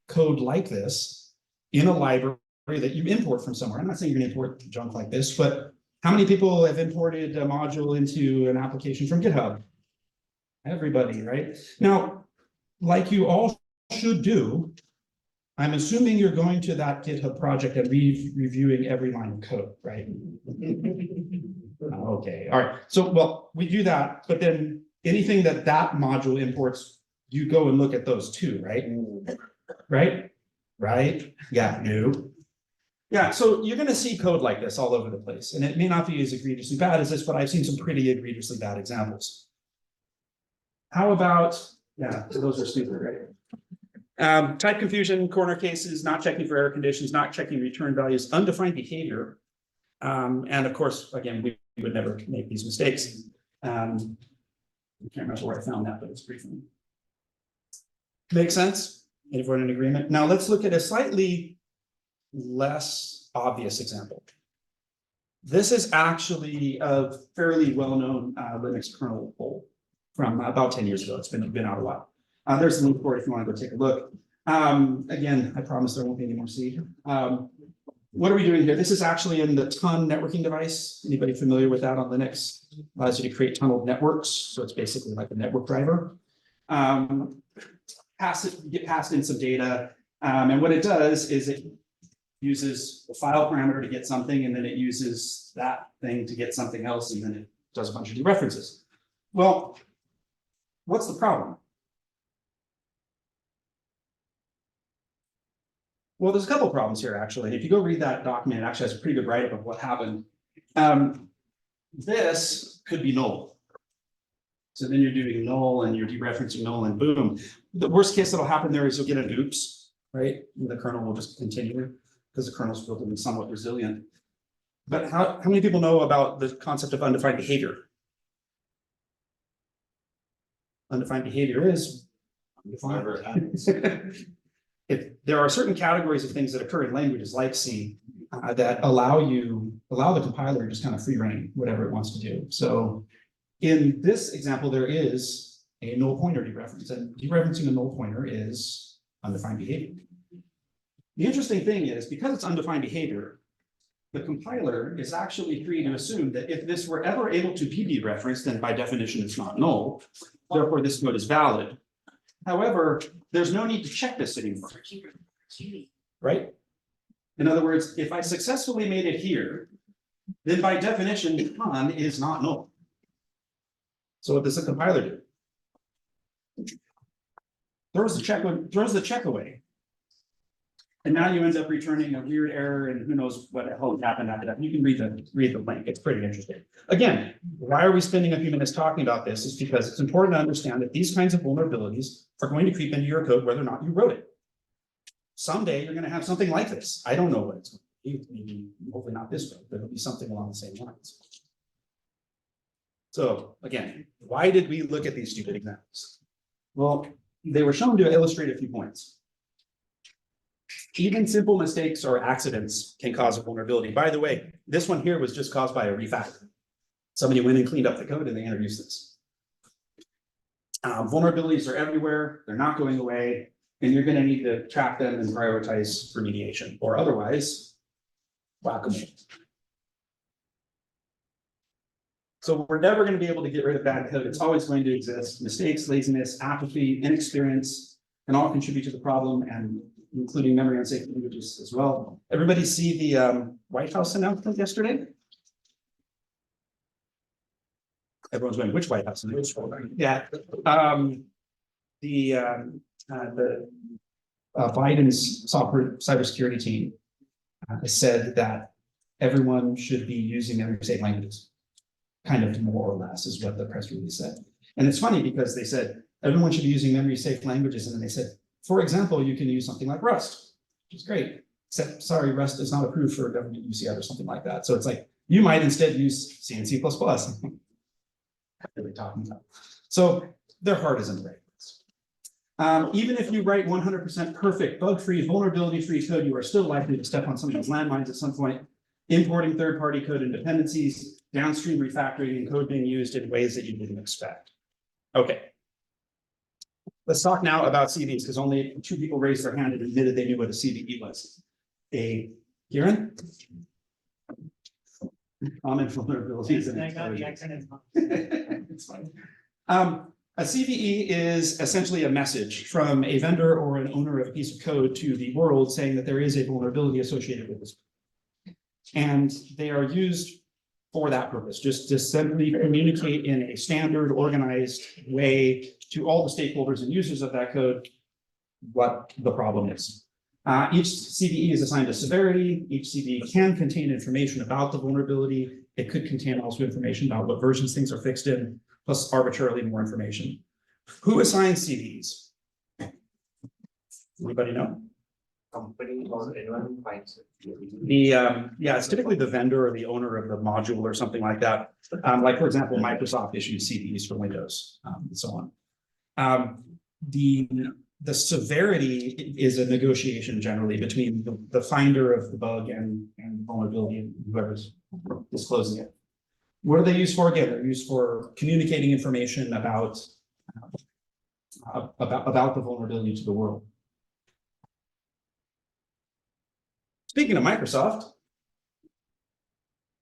code like this in a library that you import from somewhere. I'm not saying you're going to import junk like this, but how many people have imported a module into an application from GitHub? Everybody, right? Now, like you all should do, I'm assuming you're going to that GitHub project and reviewing every line of code, right? Okay, all right. So, well, we do that, but then anything that module imports, you go and look at those too, right? Right? Yeah, no. Yeah, so you're going to see code like this all over the place, and it may not be as egregiously bad as this, but I've seen some pretty egregiously bad examples. How about, yeah, those are stupid, right? Type confusion, corner cases, not checking for error conditions, not checking return values, undefined behavior. And of course, again, we would never make these mistakes. I can't remember where I found that, but it's pretty funny. Makes sense? Everyone in agreement? Now let's look at a slightly less obvious example. This is actually a fairly well-known Linux kernel hole from about 10 years ago. It's been out a while. There's a link for it if you want to go take a look. Again, I promise there won't be any more C. What are we doing here? This is actually in the TON networking device. Anybody familiar with that on Linux? Allows you to create tunneled networks. So it's basically like a network driver. Get passed in some data. And what it does is it uses the file parameter to get something, and then it uses that thing to get something else, and then it does a bunch of dereferences. Well, what's the problem? Well, there's a couple of problems here, actually. If you go read that document, it actually has a pretty good write-up of what happened. This could be null. So then you're doing null and you're dereferencing null, and boom. The worst case that'll happen there is you'll get an oops, right? And the kernel will just continue because the kernel's built to be somewhat resilient. But how many people know about the concept of undefined behavior? Undefined behavior is undefined. If there are certain categories of things that occur in languages like C that allow the compiler to just kind of free rein whatever it wants to do. So in this example, there is a null pointer dereference, and dereferencing a null pointer is undefined behavior. The interesting thing is, because it's undefined behavior, the compiler is actually free to assume that if this were ever able to be dereferenced, then by definition it's not null. Therefore, this code is valid. However, there's no need to check this anymore, right? In other words, if I successfully made it here, then by definition, TON is not null. So what does the compiler do? Throws the check away. And now you end up returning a weird error, and who knows what the hell happened after that. You can read the link. It's pretty interesting. Again, why are we spending a few minutes talking about this? Is because it's important to understand that these kinds of vulnerabilities are going to creep into your code whether or not you wrote it. Someday you're going to have something like this. I don't know what it's going to be. Maybe, hopefully not this way, but it'll be something along the same lines. So again, why did we look at these stupid examples? Well, they were shown to illustrate a few points. Even simple mistakes or accidents can cause a vulnerability. By the way, this one here was just caused by a refactor. Somebody went and cleaned up the code and they introduced this. Vulnerabilities are everywhere. They're not going away. And you're going to need to track them and prioritize remediation, or otherwise, whack-a-mole. So we're never going to be able to get rid of bad code. It's always going to exist. Mistakes, laziness, apathy, inexperience can all contribute to the problem. And including memory and safe languages as well. Everybody see the White House announcement yesterday? Everyone's going, which White House? Yeah. Biden's software cybersecurity team said that everyone should be using memory safe languages. Kind of more or less is what the press release said. And it's funny because they said everyone should be using memory safe languages. And then they said, for example, you can use something like Rust, which is great. Except, sorry, Rust is not approved for government use yet or something like that. So it's like, you might instead use C and C++. Really talking about. So their heart is in the right place. Even if you write 100% perfect, bug-free, vulnerability-free code, you are still likely to step on some of those landmines at some point. Importing third-party code and dependencies, downstream refactoring, and code being used in ways that you didn't expect. Okay. Let's talk now about CVEs, because only 2 people raised their hand and admitted they knew what a CVE was. Kieran? Common vulnerabilities and explosions. It's fine. A CVE is essentially a message from a vendor or an owner of a piece of code to the world saying that there is a vulnerability associated with this. And they are used for that purpose, just to simply communicate in a standard, organized way to all the stakeholders and users of that code what the problem is. Each CVE is assigned a severity. Each CVE can contain information about the vulnerability. It could contain also information about what versions things are fixed in, plus arbitrarily more information. Who assigns CVEs? Anybody know? Company or anyone who finds it. Yeah, it's typically the vendor or the owner of the module or something like that. Like, for example, Microsoft issues CVEs for Windows and so on. The severity is a negotiation generally between the finder of the bug and vulnerability and whoever's disclosing it. What are they used for? Again, they're used for communicating information about the vulnerability to the world. Speaking of Microsoft,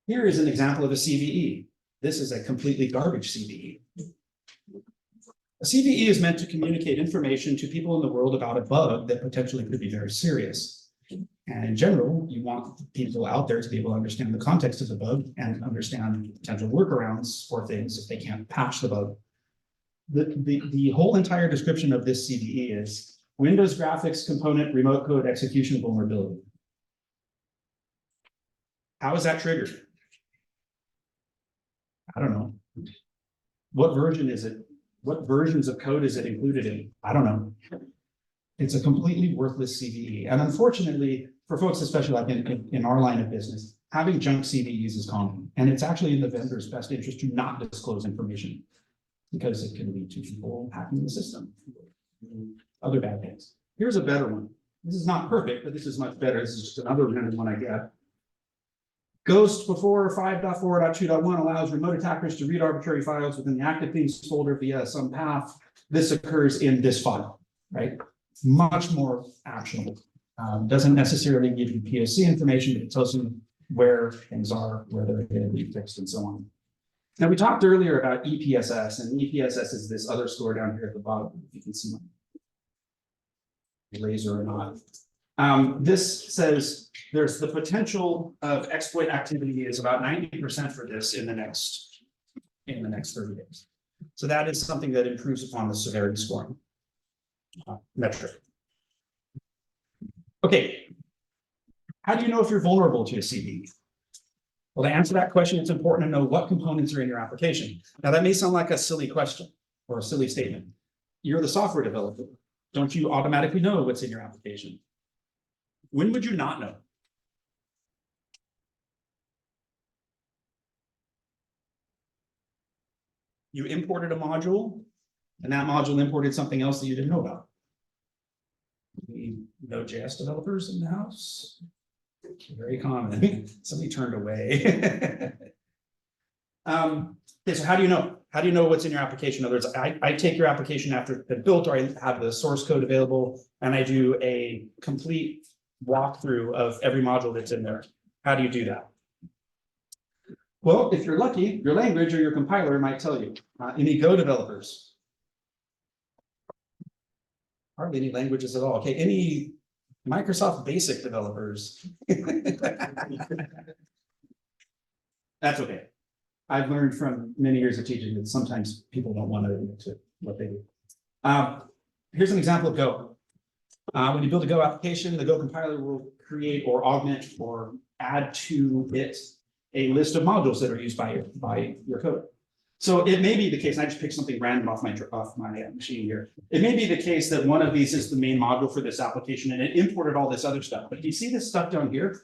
here is an example of a CVE. This is a completely garbage CVE. A CVE is meant to communicate information to people in the world about a bug that potentially could be very serious. And in general, you want people out there to be able to understand the context of the bug and understand potential workarounds for things if they can't patch the bug. The whole entire description of this CVE is Windows graphics component remote code execution vulnerability. How is that triggered? I don't know. What version is it? What versions of code is it included in? I don't know. It's a completely worthless CVE. And unfortunately, for folks, especially like in our line of business, having junk CVEs is common. And it's actually in the vendor's best interest to not disclose information because it can lead to people hacking the system. Other bad things. Here's a better one. This is not perfect, but this is much better. This is just another random one I get. Ghost before 5.4.2.1 allows remote attackers to read arbitrary files within the active themes folder via some path. This occurs in this file, right? Much more actionable. Doesn't necessarily give you POC information, but it tells you where things are, where they're going to be fixed, and so on. Now, we talked earlier about EPSS, and EPSS is this other score down here at the bottom. If you can see my laser or not. This says there's the potential of exploit activity is about 90% for this in the next 30 days. So that is something that improves upon the severity scoring metric. Okay, how do you know if you're vulnerable to a CVE? Well, to answer that question, it's important to know what components are in your application. Now, that may sound like a silly question or a silly statement. You're the software developer. Don't you automatically know what's in your application? When would you not know? You imported a module, and that module imported something else that you didn't know about. We Node.js developers in the house. Very common. Somebody turned away. Okay, so how do you know? How do you know what's in your application? In other words, I take your application after it's been built, or I have the source code available, and I do a complete walkthrough of every module that's in there. How do you do that? Well, if you're lucky, your language or your compiler might tell you. Any Go developers? Hardly any languages at all. Okay, any Microsoft Basic developers. That's okay. I've learned from many years of teaching that sometimes people don't want to admit to what they do. Here's an example of Go. When you build a Go application, the Go compiler will create or augment or add to it a list of modules that are used by your code. So it may be the case, and I just picked something random off my machine here. It may be the case that one of these is the main module for this application and it imported all this other stuff. But do you see this stuff down here?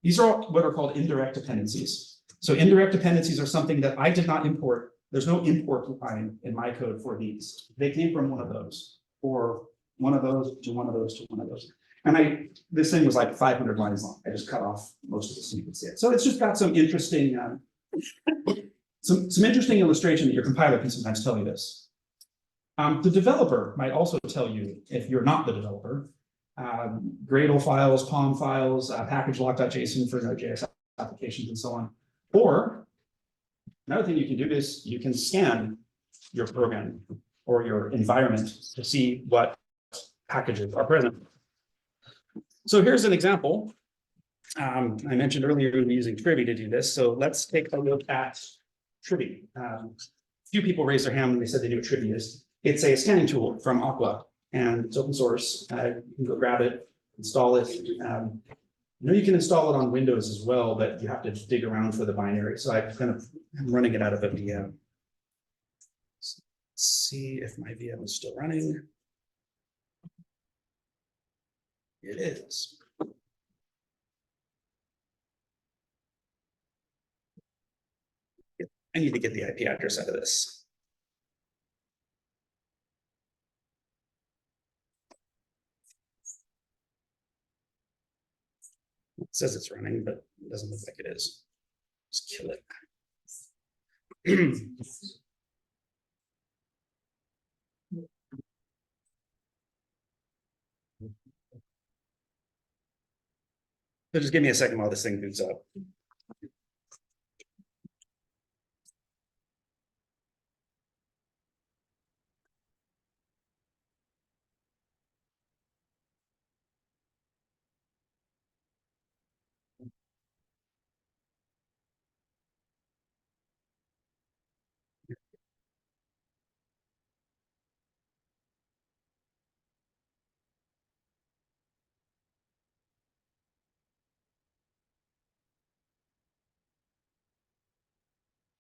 These are all what are called indirect dependencies. So indirect dependencies are something that I did not import. There's no import line in my code for these. They came from one of those, or one of those to one of those to one of those. And this thing was like 500 lines long. I just cut off most of this so you can see it. So it's just got some interesting, some interesting illustration that your compiler can sometimes tell you this. The developer might also tell you, if you're not the developer, Gradle files, POM files, package lock.json for Node.js applications, and so on. Or another thing you can do is you can scan your program or your environment to see what packages are present. So here's an example. I mentioned earlier we were using Trivy to do this. So let's take a look at Trivy. A few people raised their hand when they said they knew what Trivy is. It's a scanning tool from Aqua, and it's open source. You can go grab it, install it. I know you can install it on Windows as well, but you have to dig around for the binary. So I'm running it out of a VM. Let's see if my VM is still running. It is. I need to get the IP address out of this. It says it's running, but it doesn't look like it is. Just kill it. So just give me a second while this thing boots up.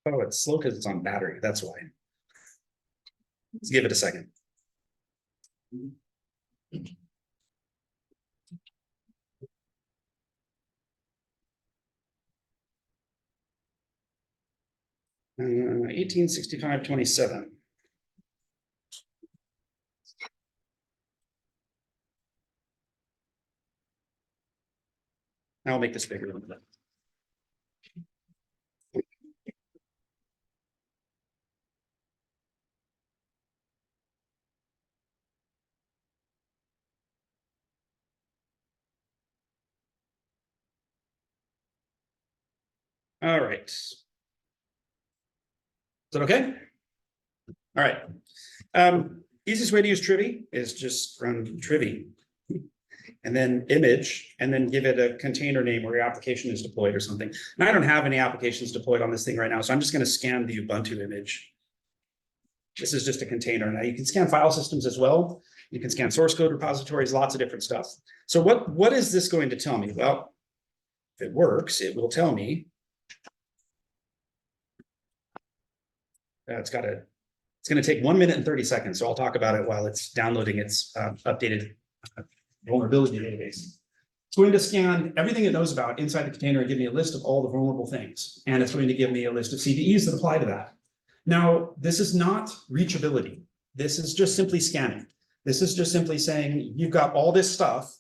Oh, it's slow because it's on battery. That's why. Let's give it a second. 1865-27. I'll make this bigger a little bit. All right. Is that okay? All right. Easiest way to use Trivy is just run Trivy and then image, and then give it a container name where your application is deployed or something. And I don't have any applications deployed on this thing right now, so I'm just going to scan the Ubuntu image. This is just a container. Now you can scan file systems as well. You can scan source code repositories, lots of different stuff. So what is this going to tell me? Well, if it works, it will tell me it's going to take 1 minute and 30 seconds. So I'll talk about it while it's downloading its updated vulnerability database. It's going to scan everything it knows about inside the container and give me a list of all the vulnerable things. And it's going to give me a list of CVEs that apply to that. Now, this is not reachability. This is just simply scanning. This is just simply saying, you've got all this stuff,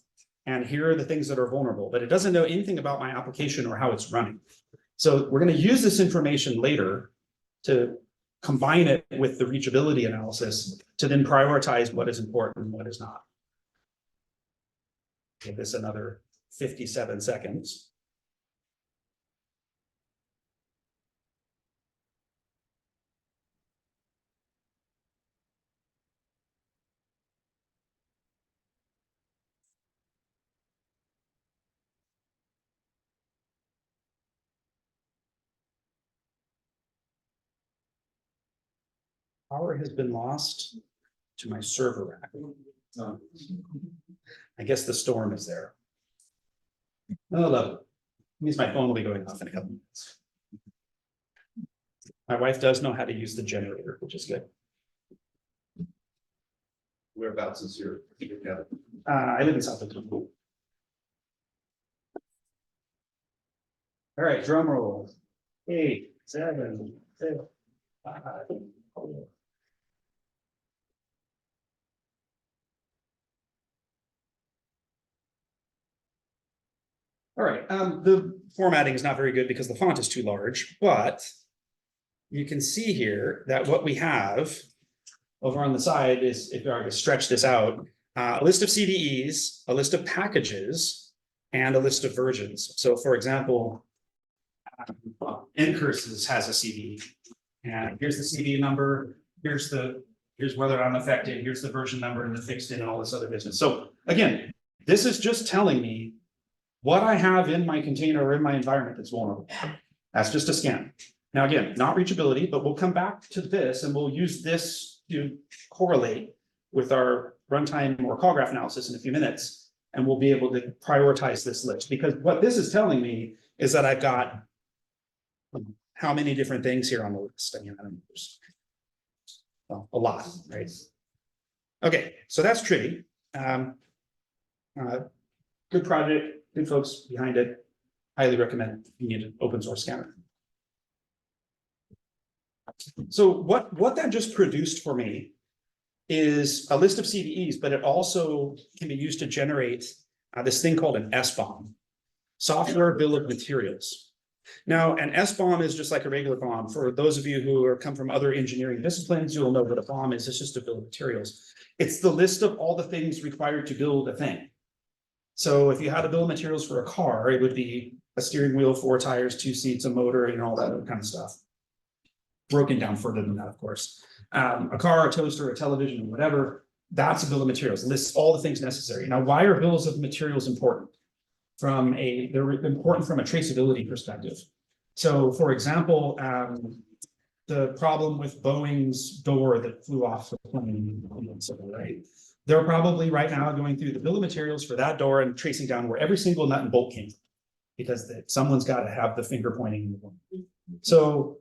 and here are the things that are vulnerable, but it doesn't know anything about my application or how it's running. So we're going to use this information later to combine it with the reachability analysis to then prioritize what is important and what is not. Give this another 57 seconds. Power has been lost to my server rack. I guess the storm is there. Oh, lovely. Means my phone will be going off in a couple minutes. My wife does know how to use the generator, which is good. Whereabouts is your? I live in South Dakota. All right, drum roll. 8, 7, 6, 5, 4. All right, the formatting is not very good because the font is too large, but you can see here that what we have over on the side is, if I stretch this out, a list of CVEs, a list of packages, and a list of versions. So for example, Ncurses has a CVE, and here's the CVE number, here's whether I'm affected, here's the version number and the fixed in and all this other business. So again, this is just telling me what I have in my container or in my environment that's vulnerable. That's just a scan. Now, again, not reachability, but we'll come back to this and we'll use this to correlate with our runtime or call graph analysis in a few minutes. And we'll be able to prioritize this list, because what this is telling me is that I've got how many different things here on the list. I mean, I don't know, well, a lot, right? Okay, so that's Trivy. Good project. Good folks behind it. Highly recommend if you need an open source scanner. So what that just produced for me is a list of CVEs, but it also can be used to generate this thing called an SBOM, software bill of materials. Now, an SBOM is just like a regular BOM. For those of you who come from other engineering disciplines, you'll know what a BOM is. It's just a bill of materials. It's the list of all the things required to build a thing. So if you had a bill of materials for a car, it would be a steering wheel, 4 tires, 2 seats, a motor, and all that kind of stuff. Broken down further than that, of course. A car, a toaster, a television, whatever, that's a bill of materials. It lists all the things necessary. Now, why are bills of materials important? They're important from a traceability perspective. So for example, the problem with Boeing's door that flew off the plane, right? They're probably right now going through the bill of materials for that door and tracing down where every single nut and bolt came from, because someone's got to have the finger pointing in the one. So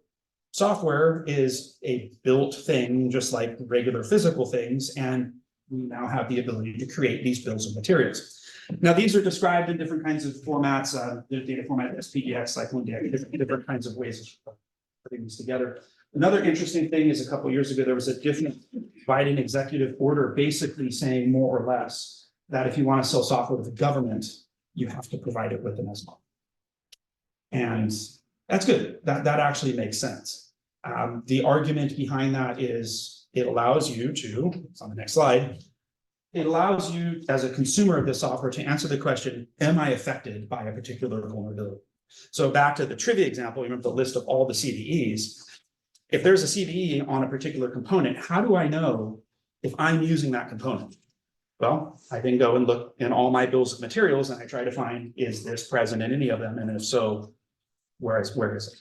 software is a built thing, just like regular physical things, and we now have the ability to create these bills of materials. Now, these are described in different kinds of formats, the data format, SPDX, cyclone data, different kinds of ways of putting these together. Another interesting thing is a couple of years ago, there was a different Biden executive order basically saying more or less that if you want to sell software to the government, you have to provide it with an SBOM. And that's good. That actually makes sense. The argument behind that is it allows you to, it's on the next slide, it allows you as a consumer of this software to answer the question, am I affected by a particular vulnerability? So back to the trivia example, you remember the list of all the CVEs. If there's a CVE on a particular component, how do I know if I'm using that component? Well, I then go and look in all my bills of materials and I try to find, is this present in any of them? And if so, where is it?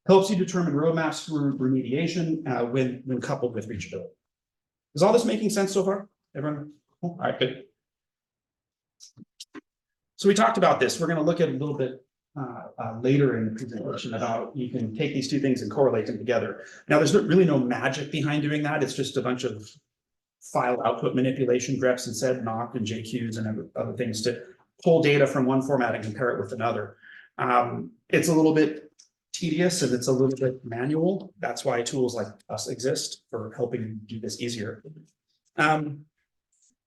Helps you determine roadmaps for remediation when coupled with reachability. Is all this making sense so far? Everyone? All right, good. So we talked about this. We're going to look at a little bit later in the presentation about you can take these two things and correlate them together. Now, there's really no magic behind doing that. It's just a bunch of file output manipulation, greps and sed, knock and JQs and other things to pull data from one format and compare it with another. It's a little bit tedious and it's a little bit manual. That's why tools like us exist, for helping do this easier.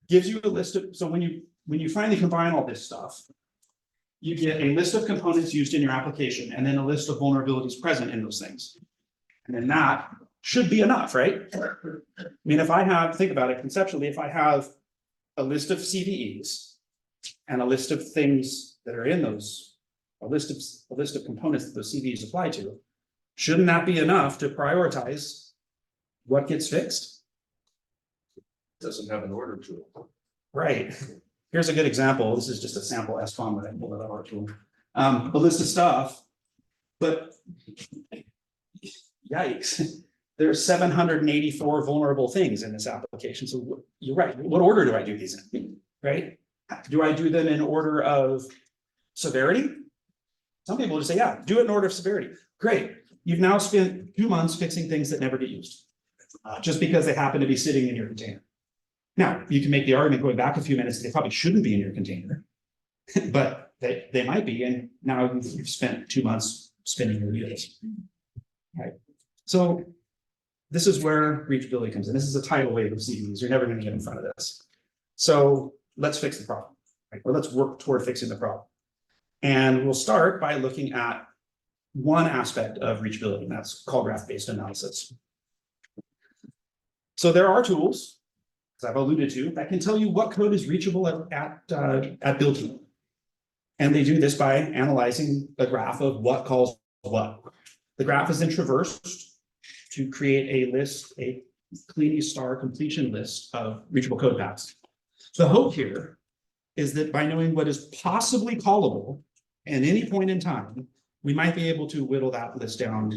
Gives you a list of, so when you finally combine all this stuff, you get a list of components used in your application and then a list of vulnerabilities present in those things. And then that should be enough, right? I mean, if I have, think about it conceptually, if I have a list of CVEs and a list of things that are in those, a list of components that those CVEs apply to, shouldn't that be enough to prioritize what gets fixed? Doesn't have an order to it. Right. Here's a good example. This is just a sample SBOM that I pulled out of our tool. A list of stuff, but yikes. there's 784 vulnerable things in this application. So you're right. What order do I do these in? Right? Do I do them in order of severity? Some people just say, yeah, do it in order of severity. Great. You've now spent 2 months fixing things that never get used, just because they happen to be sitting in your container. Now, you can make the argument going back a few minutes, they probably shouldn't be in your container, but they might be. And now you've spent 2 months spinning your wheels. Right. So this is where reachability comes in. This is a tidal wave of CVEs. You're never going to get in front of this. So let's fix the problem, right? Or let's work toward fixing the problem. And we'll start by looking at one aspect of reachability, and that's call graph-based analysis. So there are tools, as I've alluded to, that can tell you what code is reachable at build time. And they do this by analyzing a graph of what calls what. The graph is then traversed to create a list, a clean star completion list of reachable code paths. The hope here is that by knowing what is possibly callable at any point in time, we might be able to whittle that list down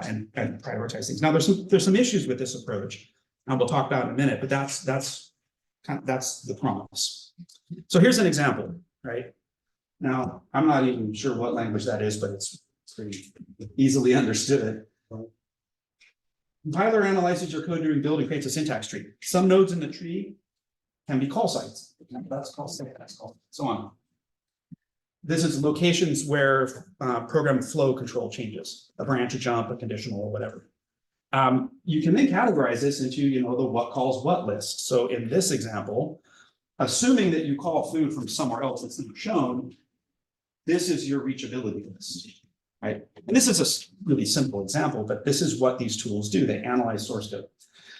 and prioritize things. Now, there's some issues with this approach, and we'll talk about in a minute, but that's the promise. So here's an example, right? Now, I'm not even sure what language that is, but it's pretty easily understood. Compiler analyzes your code during build and creates a syntax tree. Some nodes in the tree can be call sites. That's called syntax call, so on. This is locations where program flow control changes, a branch, a jump, a conditional, or whatever. You can then categorize this into, the what calls what list. So in this example, assuming that you call food from somewhere else that's not shown, this is your reachability list, right? And this is a really simple example, but this is what these tools do. They analyze source code.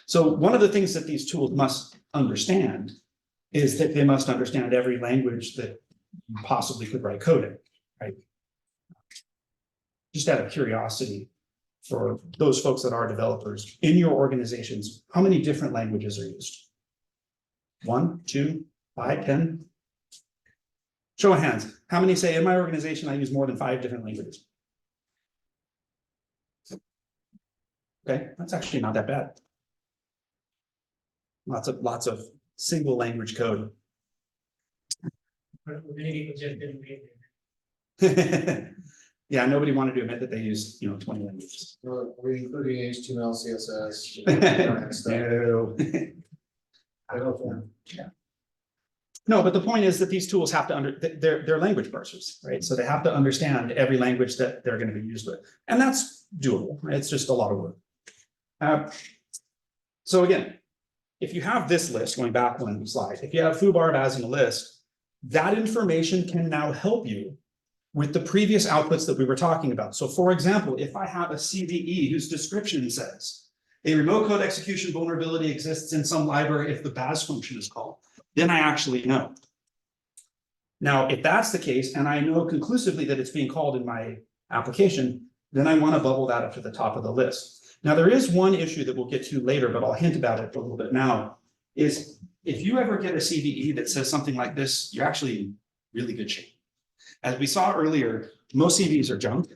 So one of the things that these tools must understand is that they must understand every language that you possibly could write code in, right? Just out of curiosity, for those folks that are developers, in your organizations, how many different languages are used? 1, 2, 5, 10? Show of hands. How many say in my organization I use more than 5 different languages? Okay, that's actually not that bad. Lots of single language code. But many people just didn't read it. Yeah, nobody wanted to admit that they used 20 languages. We're including HTML, CSS. No. I don't know. Yeah. No, but the point is that these tools have to they're language parsers, right? So they have to understand every language that they're going to be used with, and that's doable. Right? It's just a lot of work. So again, if you have this list, going back one slide, if you have foobar as in a list, that information can now help you with the previous outputs that we were talking about. So for example, if I have a CVE whose description says a remote code execution vulnerability exists in some library if the BAS function is called, then I actually know. Now, if that's the case, and I know conclusively that it's being called in my application, then I want to bubble that up to the top of the list. Now, there is one issue that we'll get to later, but I'll hint about it a little bit now, is if you ever get a CVE that says something like this, you're actually in really good shape. As we saw earlier, most CVEs are junk.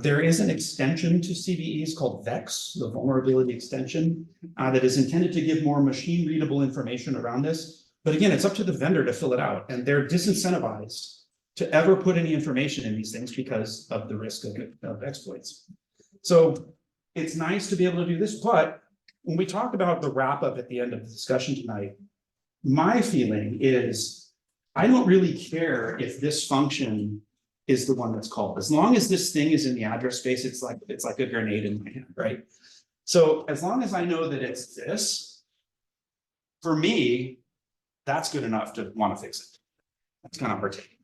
There is an extension to CVEs called VEX, the vulnerability extension, that is intended to give more machine readable information around this. But again, it's up to the vendor to fill it out, and they're disincentivized to ever put any information in these things because of the risk of exploits. So it's nice to be able to do this, but when we talk about the wrap up at the end of the discussion tonight, my feeling is I don't really care if this function is the one that's called. As long as this thing is in the address space, it's like a grenade in my hand, right? So as long as I know that it's this, for me, that's good enough to want to fix it. That's kind of our take.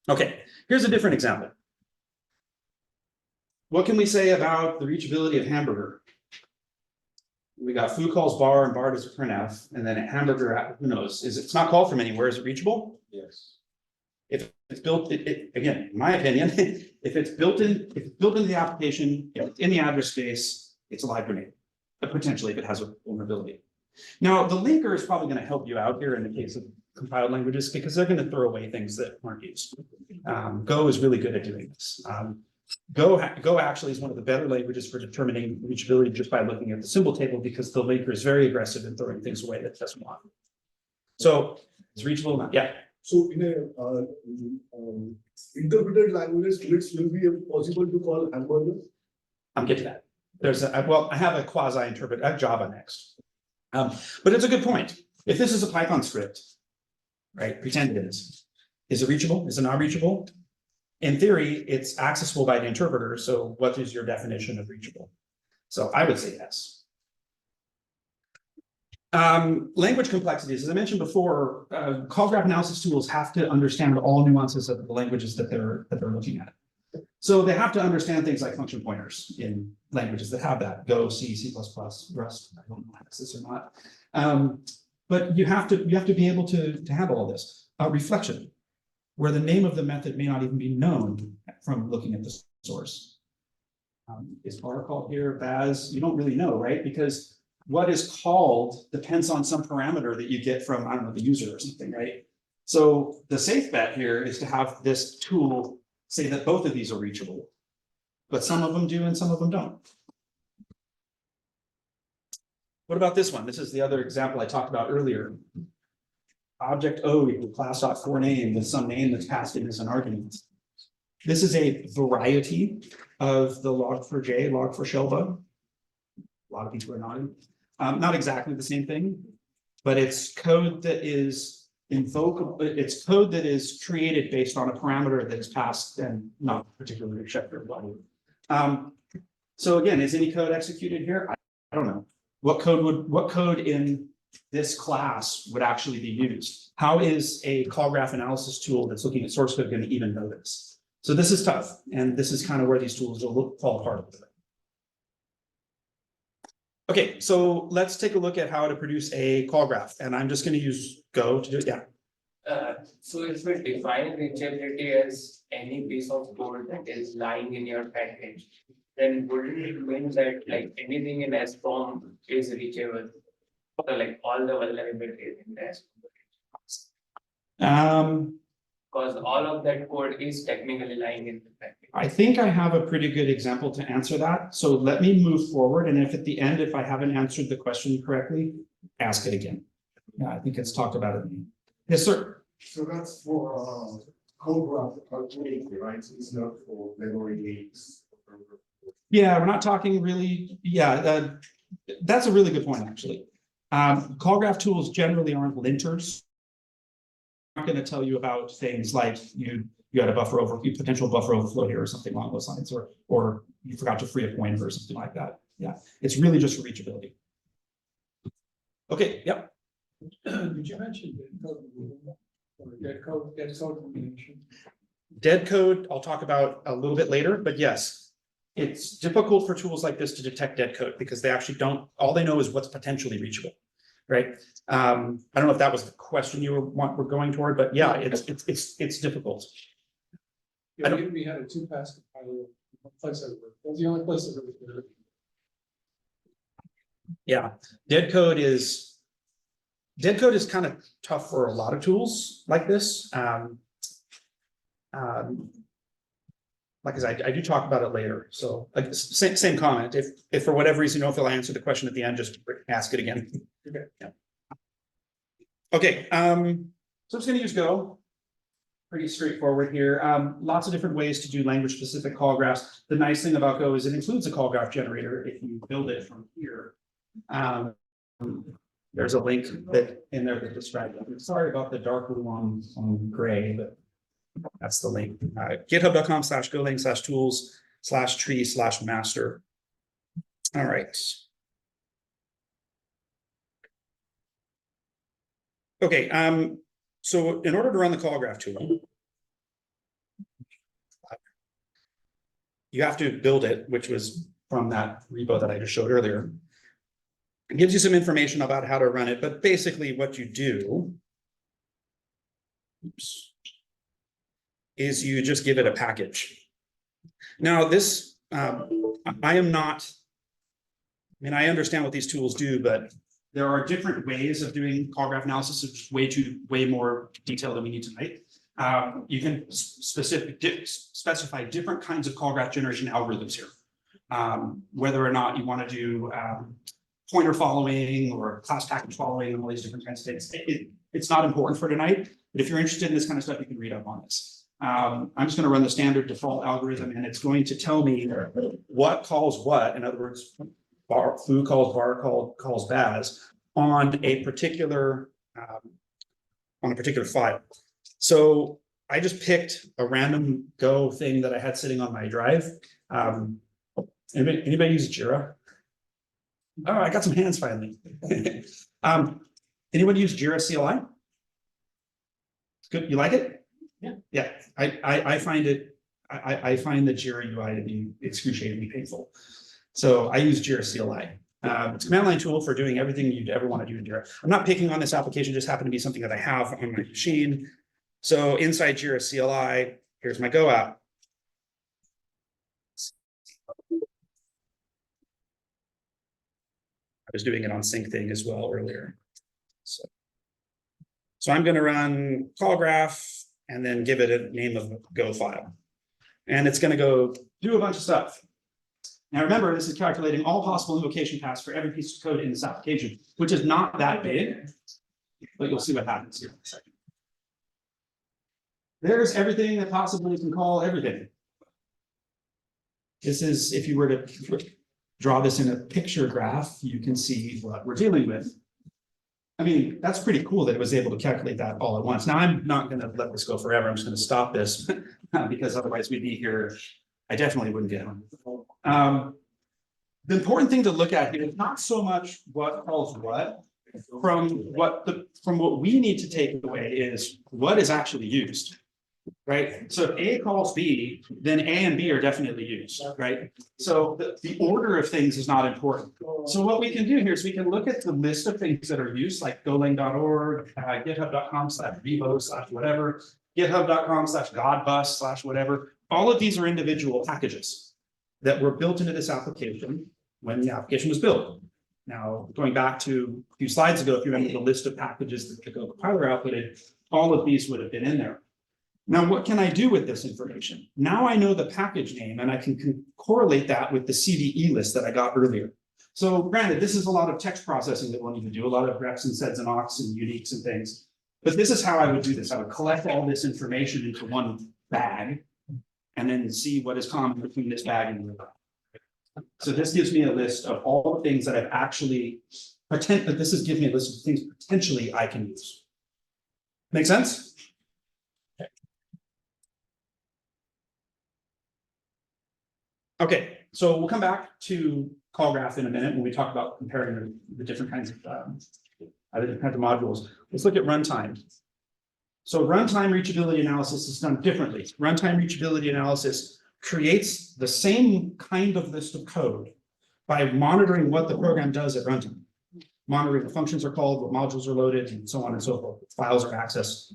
Okay, here's a different example. What can we say about the reachability of hamburger? We got foo calls bar and bar does printf, and then a hamburger, who knows? It's not called from anywhere. Is it reachable? Yes. If it's built, again, in my opinion, if it's built into the application, if it's in the address space, it's a live grenade, but potentially if it has a vulnerability. Now, the linker is probably going to help you out here in the case of compiled languages because they're going to throw away things that aren't used. Go is really good at doing this. Go actually is one of the better languages for determining reachability just by looking at the symbol table because the linker is very aggressive in throwing things away that it doesn't want. So it's reachable now. Yeah. So in a interpreted languages, glitch will be possible to call hamburger. I'm getting that. There's a, well, I have a quasi interpret at Java next. But it's a good point. If this is a Python script, right, pretend it is it reachable? Is it not reachable? In theory, it's accessible by the interpreter. So what is your definition of reachable? So I would say yes. Language complexities, as I mentioned before, call graph analysis tools have to understand all nuances of the languages that they're looking at. So they have to understand things like function pointers in languages that have that. Go, C, C++, Rust. I don't know if this is or not. But you have to be able to handle all this. Reflection, where the name of the method may not even be known from looking at the source. Is bar called here, Baz? You don't really know, right? Because what is called depends on some parameter that you get from, I don't know, the user or something, right? So the safe bet here is to have this tool say that both of these are reachable, but some of them do and some of them don't. What about this one? This is the other example I talked about earlier. Object O equal class.forName with some name that's passed in as an argument. This is a variety of the log4j, log4shellbug. A lot of people are nodding. Not exactly the same thing, but it's code that is invocable. It's code that is created based on a parameter that is passed and not particularly checked or value. So again, is any code executed here? I don't know. What code in this class would actually be used? How is a call graph analysis tool that's looking at source code going to even know this? So this is tough, and this is kind of where these tools will fall apart a little bit. Okay, so let's take a look at how to produce a call graph, and I'm just going to use Go to do it. Yeah. So if we define reachability as any piece of code that is lying in your package, then wouldn't it mean that like anything in SBOM is reachable? So like all the vulnerabilities in the SBOM. Because all of that code is technically lying in the package. I think I have a pretty good example to answer that. So let me move forward. And if at the end, if I haven't answered the question correctly, ask it again. Yeah, I think it's talked about it. Yes, sir. So that's for code graph calculation, right? So it's not for memory leaks. Yeah, we're not talking really. Yeah, that's a really good point, actually. Call graph tools generally aren't linters. I'm not going to tell you about things like you had a buffer over, potential buffer overflow here or something along those lines, or you forgot to free a pointer or something like that. Yeah, it's really just for reachability. Okay, yep. Did you mention dead code combination? Dead code, I'll talk about a little bit later, but yes, it's difficult for tools like this to detect dead code because they actually don't, all they know is what's potentially reachable, right? I don't know if that was the question you were going toward, but yeah, it's difficult. Yeah, we had a 2-pass compiler. Place that worked. That's the only place that really worked. Yeah, dead code is kind of tough for a lot of tools like this. Like I said, I do talk about it later. So like, same comment. If for whatever reason you don't feel I answered the question at the end, just ask it again. Okay. Yeah. Okay. So I'm just going to use Go. Pretty straightforward here. Lots of different ways to do language specific call graphs. The nice thing about Go is it includes a call graph generator if you build it from here. There's a link that in there that describes it. Sorry about the dark blue on gray, but that's the link. github.com/golang/tools/tree/master. All right. Okay. So in order to run the call graph tool, you have to build it, which was from that repo that I just showed earlier. It gives you some information about how to run it, but basically what you do is you just give it a package. Now this, I understand what these tools do, but there are different ways of doing call graph analysis, which is way more detailed than we need tonight. You can specify different kinds of call graph generation algorithms here. Whether or not you want to do pointer following or class package following and all these different kinds of things. It's not important for tonight, but if you're interested in this kind of stuff, you can read up on this. I'm just going to run the standard default algorithm, and it's going to tell me what calls what. In other words, foo calls var calls baz on a particular file. So I just picked a random Go thing that I had sitting on my drive. Anybody use Jira? Oh, I got some hands finally. Anyone use Jira CLI? It's good. You like it? Yeah. Yeah. I find it. I find the Jira UI to be excruciatingly painful. So I use Jira CLI. It's a command line tool for doing everything you'd ever want to do in Jira. I'm not picking on this application; just happened to be something that I have on my machine. So inside Jira CLI, here's my Go app. I was doing it on sync thing as well earlier. So I'm going to run call graph and then give it a name of a Go file. And it's going to go do a bunch of stuff. Now remember, this is calculating all possible invocation paths for every piece of code in this application, which is not that big, but you'll see what happens here in a second. There's everything that possibly can call everything. This is, if you were to draw this in a picture graph, you can see what we're dealing with. I mean, that's pretty cool that it was able to calculate that all at once. Now, I'm not going to let this go forever. I'm just going to stop this because otherwise we'd be here. I definitely wouldn't get home. The important thing to look at here is not so much what calls what. From what we need to take away is what is actually used. Right. So if A calls B, then A and B are definitely used, right? So the order of things is not important. So what we can do here is we can look at the list of things that are used, like golang.org, github.com/revo/whatever, github.com/godbus/whatever. All of these are individual packages that were built into this application when the application was built. Now, going back to a few slides ago, if you remember the list of packages that the Go compiler outputted, all of these would have been in there. Now, what can I do with this information? Now I know the package name and I can correlate that with the CVE list that I got earlier. So granted, this is a lot of text processing that we'll need to do, a lot of refs and seds and awks and uniques and things. But this is how I would do this. I would collect all this information into one bag and then see what is common between this bag and the other. So this gives me a list of all the things that I've actually gives me a list of things potentially I can use. Make sense? Okay, so we'll come back to call graph in a minute when we talk about comparing the different kinds of modules. Let's look at runtime. So runtime reachability analysis is done differently. Runtime reachability analysis creates the same kind of list of code by monitoring what the program does at runtime. Monitoring what functions are called, what modules are loaded, and so on and so forth. Files are accessed.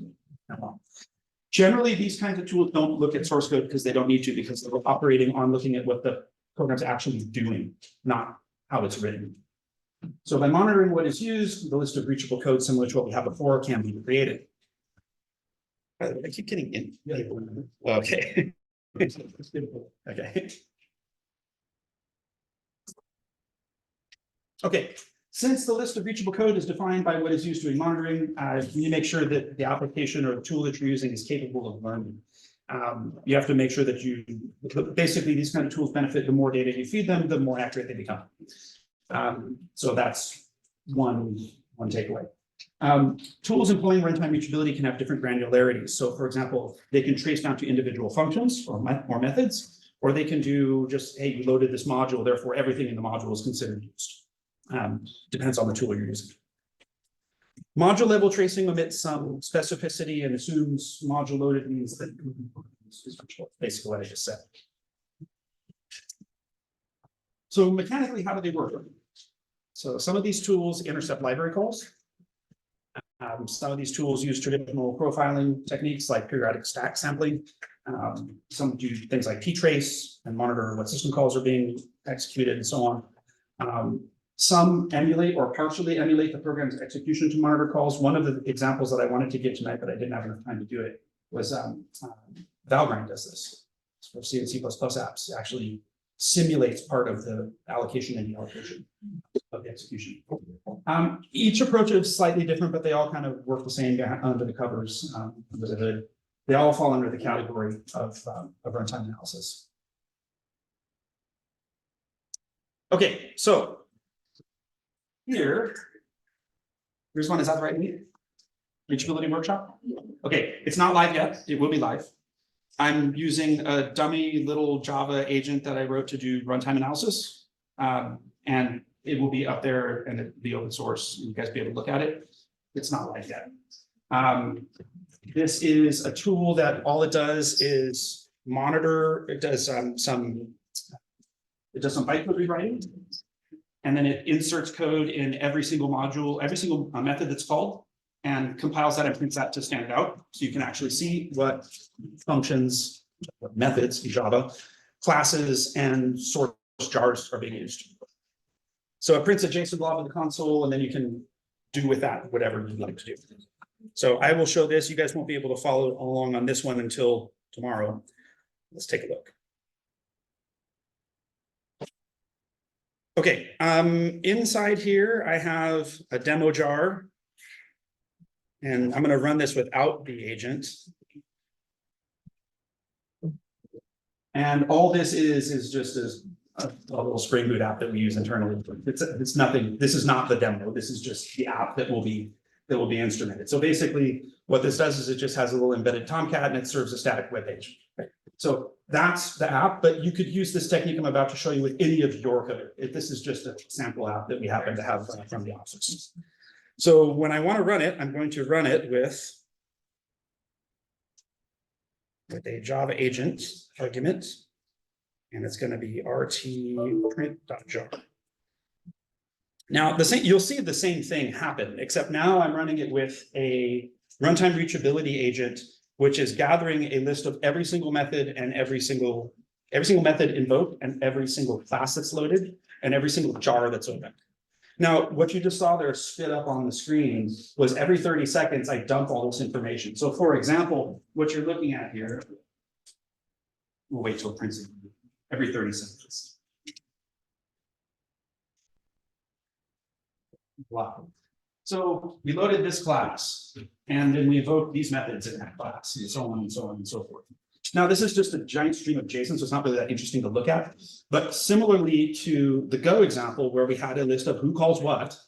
Generally, these kinds of tools don't look at source code because they don't need to, because they're operating on looking at what the program's actually doing, not how it's written. So by monitoring what is used, the list of reachable code similar to what we had before can be created. I keep getting in. Okay. Okay. Okay. Since the list of reachable code is defined by what is used doing monitoring, you make sure that the application or the tool that you're using is capable of learning. You have to make sure that basically these kind of tools benefit the more data you feed them, the more accurate they become. So that's one takeaway. Tools employing runtime reachability can have different granularities. So for example, they can trace down to individual functions or methods, or they can do just, hey, you loaded this module, therefore everything in the module is considered used. Depends on the tool you're using. Module level tracing omits some specificity and assumes module loaded means that basically what I just said. So mechanically, how do they work? So some of these tools intercept library calls. Some of these tools use traditional profiling techniques like periodic stack sampling. Some do things like ptrace and monitor what system calls are being executed and so on. Some emulate or partially emulate the program's execution to monitor calls. One of the examples that I wanted to give tonight, but I didn't have enough time to do it, Valgrind does this. For C and C++ apps, it actually simulates part of the allocation and deallocation of the execution. Each approach is slightly different, but they all kind of work the same under the covers, under the hood. They all fall under the category of runtime analysis. Okay, so here's one. Is that the right name? Reachability workshop? Okay, it's not live yet. It will be live. I'm using a dummy little Java agent that I wrote to do runtime analysis. And it will be up there and it'll be open source. You guys be able to look at it. It's not live yet. This is a tool that all it does is monitor. It does some bytecode rewriting. And then it inserts code in every single module, every single method that's called, and compiles that and prints that to stand out. So you can actually see what functions, what methods in Java, classes, and source jars are being used. So it prints a JSON blob in the console, and then you can do with that whatever you'd like to do. So I will show this. You guys won't be able to follow along on this one until tomorrow. Let's take a look. Okay, inside here, I have a demo jar. And I'm going to run this without the agent. And all this is just a little Spring Boot app that we use internally. It's nothing. This is not the demo. This is just the app that will be instrumented. So basically, what this does is it just has a little embedded Tomcat and it serves a static web page. Right? So that's the app, but you could use this technique I'm about to show you with any of your code. This is just a sample app that we happen to have from the office. So when I want to run it, I'm going to run it with a Java agent argument, and it's going to be rt_print.jar. Now, you'll see the same thing happen, except now I'm running it with a runtime reachability agent, which is gathering a list of every single method and every single method invoked and every single class that's loaded and every single jar that's opened. Now, what you just saw there spit up on the screen was every 30 seconds, I dump all this information. So for example, what you're looking at here, we'll wait till it prints it every 30 seconds. Wow. So we loaded this class and then we invoked these methods in that class and so on and so on and so forth. Now, this is just a giant stream of JSON, so it's not really that interesting to look at. But similarly to the Go example, where we had a list of who calls what,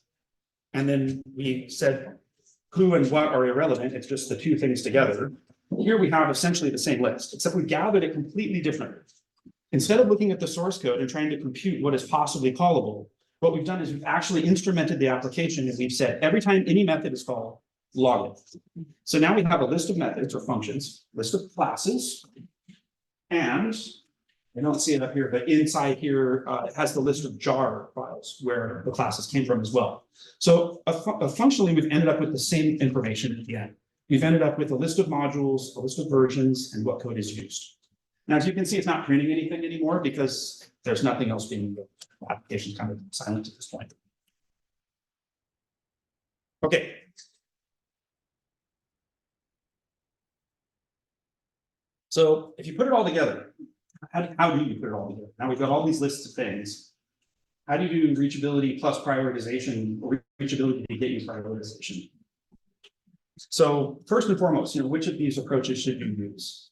and then we said who and what are irrelevant, it's just the two things together. Here we have essentially the same list, except we gathered it completely differently. Instead of looking at the source code and trying to compute what is possibly callable, what we've done is we've actually instrumented the application, and we've said every time any method is called, log it. So now we have a list of methods or functions, list of classes, and I don't see it up here, but inside here, it has the list of jar files where the classes came from as well. So functionally, we've ended up with the same information at the end. We've ended up with a list of modules, a list of versions, and what code is used. Now, as you can see, it's not printing anything anymore because there's nothing else being built. The application's kind of silent at this point. Okay. So if you put it all together, how do you put it all together? Now we've got all these lists of things. How do you do reachability plus prioritization, or reachability to get you prioritization? So first and foremost, which of these approaches should you use?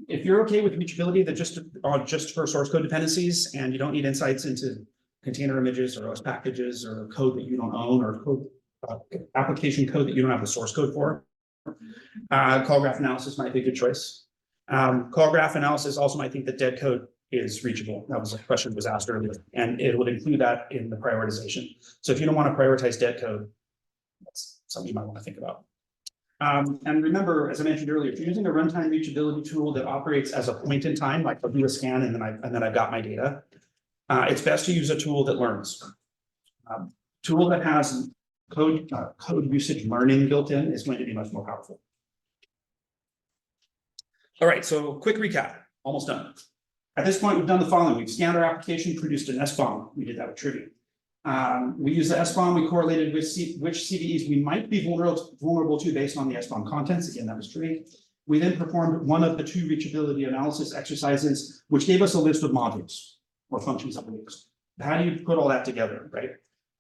If you're okay with reachability that just for source code dependencies and you don't need insights into container images or OS packages or code that you don't own or code, application code that you don't have the source code for, call graph analysis might be a good choice. Call graph analysis also might think that dead code is reachable. That was a question that was asked earlier, and it would include that in the prioritization. So if you don't want to prioritize dead code, that's something you might want to think about. And remember, as I mentioned earlier, if you're using a runtime reachability tool that operates as a point in time, like I'll do a scan and then I've got my data, it's best to use a tool that learns. Tool that has code usage learning built in is going to be much more powerful. All right, so quick recap, almost done. At this point, we've done the following. We've scanned our application, produced an SBOM. We did that with Trivia. We used the SBOM, we correlated with which CVEs we might be vulnerable to based on the SBOM contents. Again, that was Trivia. we then performed one of the two reachability analysis exercises, which gave us a list of modules or functions that we use. How do you put all that together, right?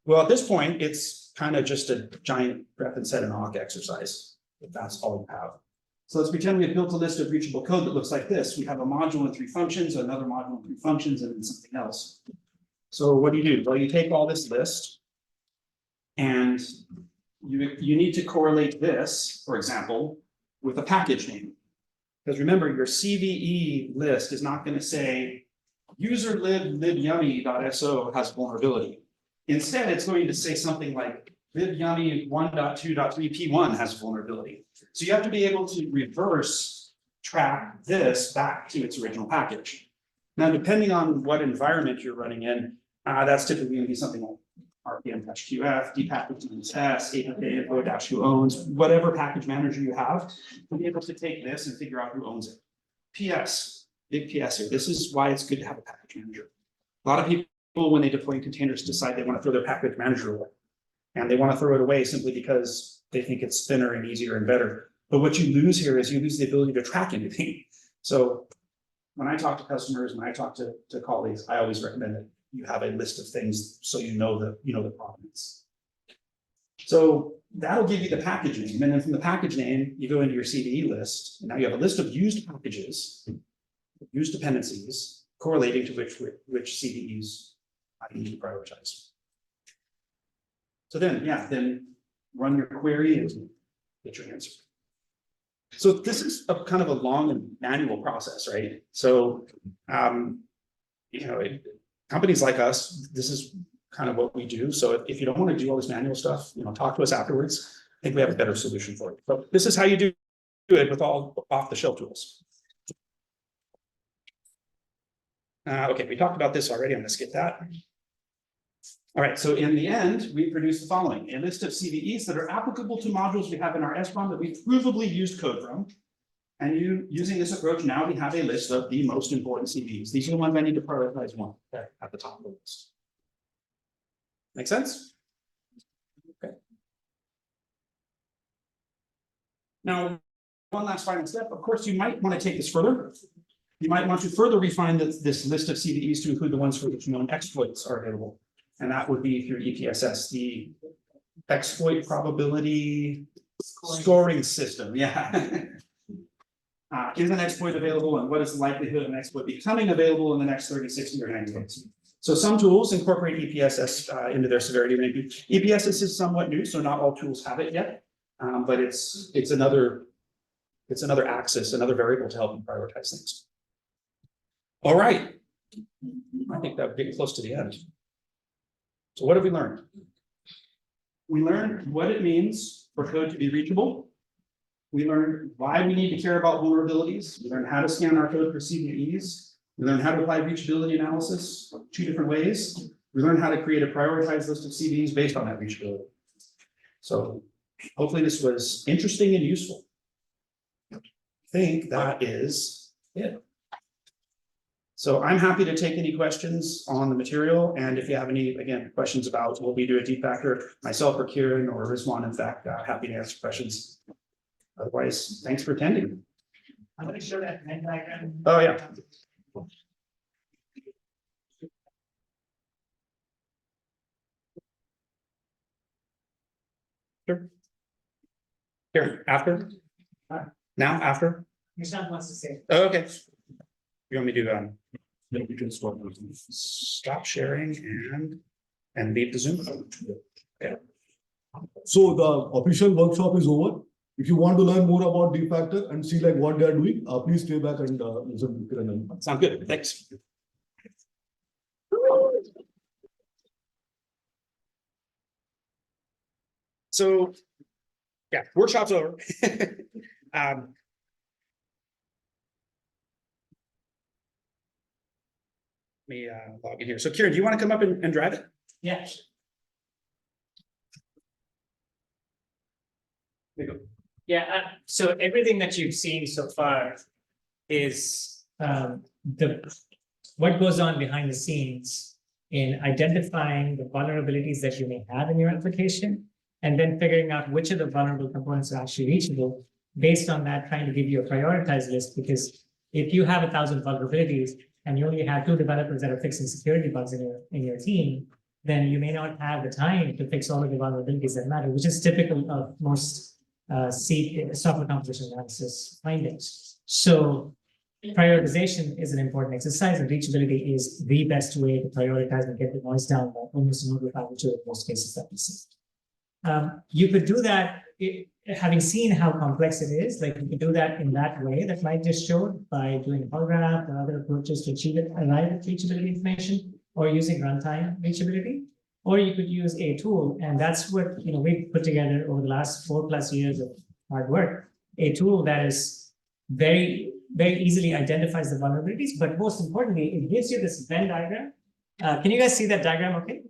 Well, at this point, it's kind of just a giant grep and set and awk exercise, if that's all you have. So let's pretend we have built a list of reachable code that looks like this. We have a module and 3 functions, another module and 3 functions, and then something else. So what do? Well, you take all this list and you need to correlate this, for example, with a package name. Because remember, your CVE list is not going to say user libyummy.so has vulnerability. Instead, it's going to say something like libyummy 1.2.3 P1 has vulnerability. So you have to be able to reverse track this back to its original package. Now, depending on what environment you're running in, that's typically going to be something like RPM-QF, dpackage-S, APK-info-who owns, whatever package manager you have, to be able to take this and figure out who owns it. PS, big PS here. This is why it's good to have a package manager. A lot of people, when they deploy containers, decide they want to throw their package manager away. And they want to throw it away simply because they think it's thinner and easier and better. But what you lose here is you lose the ability to track anything. So when I talk to customers, when I talk to colleagues, I always recommend that you have a list of things so you know the provenance. So that'll give you the package name. And then from the package name, you go into your CVE list. And now you have a list of used packages, used dependencies, correlating to which CVEs you need to prioritize. So then run your query and get your answer. So this is a kind of a long and manual process, right? So, companies like us, this is kind of what we do. So if you don't want to do all this manual stuff, talk to us afterwards. I think we have a better solution for it. But this is how you do it with all off-the-shelf tools. Okay, we talked about this already. I'm going to skip that. All right, so in the end, we produce the following: a list of CVEs that are applicable to modules we have in our SBOM that we've provably used code from. And using this approach, now we have a list of the most important CVEs. These are the ones I need to prioritize one at the top of the list. Make sense? Okay. Now, one last final step. Of course, you might want to take this further. You might want to further refine this list of CVEs to include the ones for which known exploits are available. And that would be through EPSS, the exploit probability scoring system. Yeah. Is an exploit available, and what is the likelihood of an exploit becoming available in the next 30, 60, or 90 days? So some tools incorporate EPSS into their severity ranking. EPSS is somewhat new, so not all tools have it yet, but it's another axis, another variable to help you prioritize things. All right, I think that we're getting close to the end. So what have we learned? We learned what it means for code to be reachable. We learned why we need to care about vulnerabilities. We learned how to scan our code for CVEs. We learned how to apply reachability analysis 2 different ways. We learned how to create a prioritized list of CVEs based on that reachability. So hopefully this was interesting and useful. I think that is it. So I'm happy to take any questions on the material. And if you have any, again, questions about what we do at Deep Factor, myself or Kieran or Rizwan, in fact, happy to answer questions. Otherwise, thanks for attending. I'm going to show that Venn diagram. Oh, yeah. Sure. Here, after? Now, after? Nishant wants to say. Oh, okay. You want me to stop sharing and leave the Zoom? Yeah. So the official workshop is over. If you want to learn more about Deep Factor and see like what they are doing, please stay back and listen to Kiran. Sound good. Thanks. So, yeah, workshop's over. Let me log in here. So, Kieran, do you want to come up and drive it? Yeah. There you go. Yeah, so everything that you've seen so far is what goes on behind the scenes in identifying the vulnerabilities that you may have in your application, and then figuring out which of the vulnerable components are actually reachable, based on that, trying to give you a prioritized list, because if you have 1,000 vulnerabilities and you only have 2 developers that are fixing security bugs in your team, then you may not have the time to fix all of the vulnerabilities that matter, which is typical of most software composition analysis findings. So prioritization is an important exercise, and reachability is the best way to prioritize and get the noise down by almost an order of magnitude in most cases that we see. You could do that, having seen how complex it is, like you could do that in that way that Mike just showed by doing a polygraph or other approaches to arrive at reachability information, or using runtime reachability, or you could use a tool, and that's what we've put together over the last 4+ years of hard work. A tool that is very easily identifies the vulnerabilities, but most importantly, it gives you this Venn diagram. Can you guys see that diagram? Okay,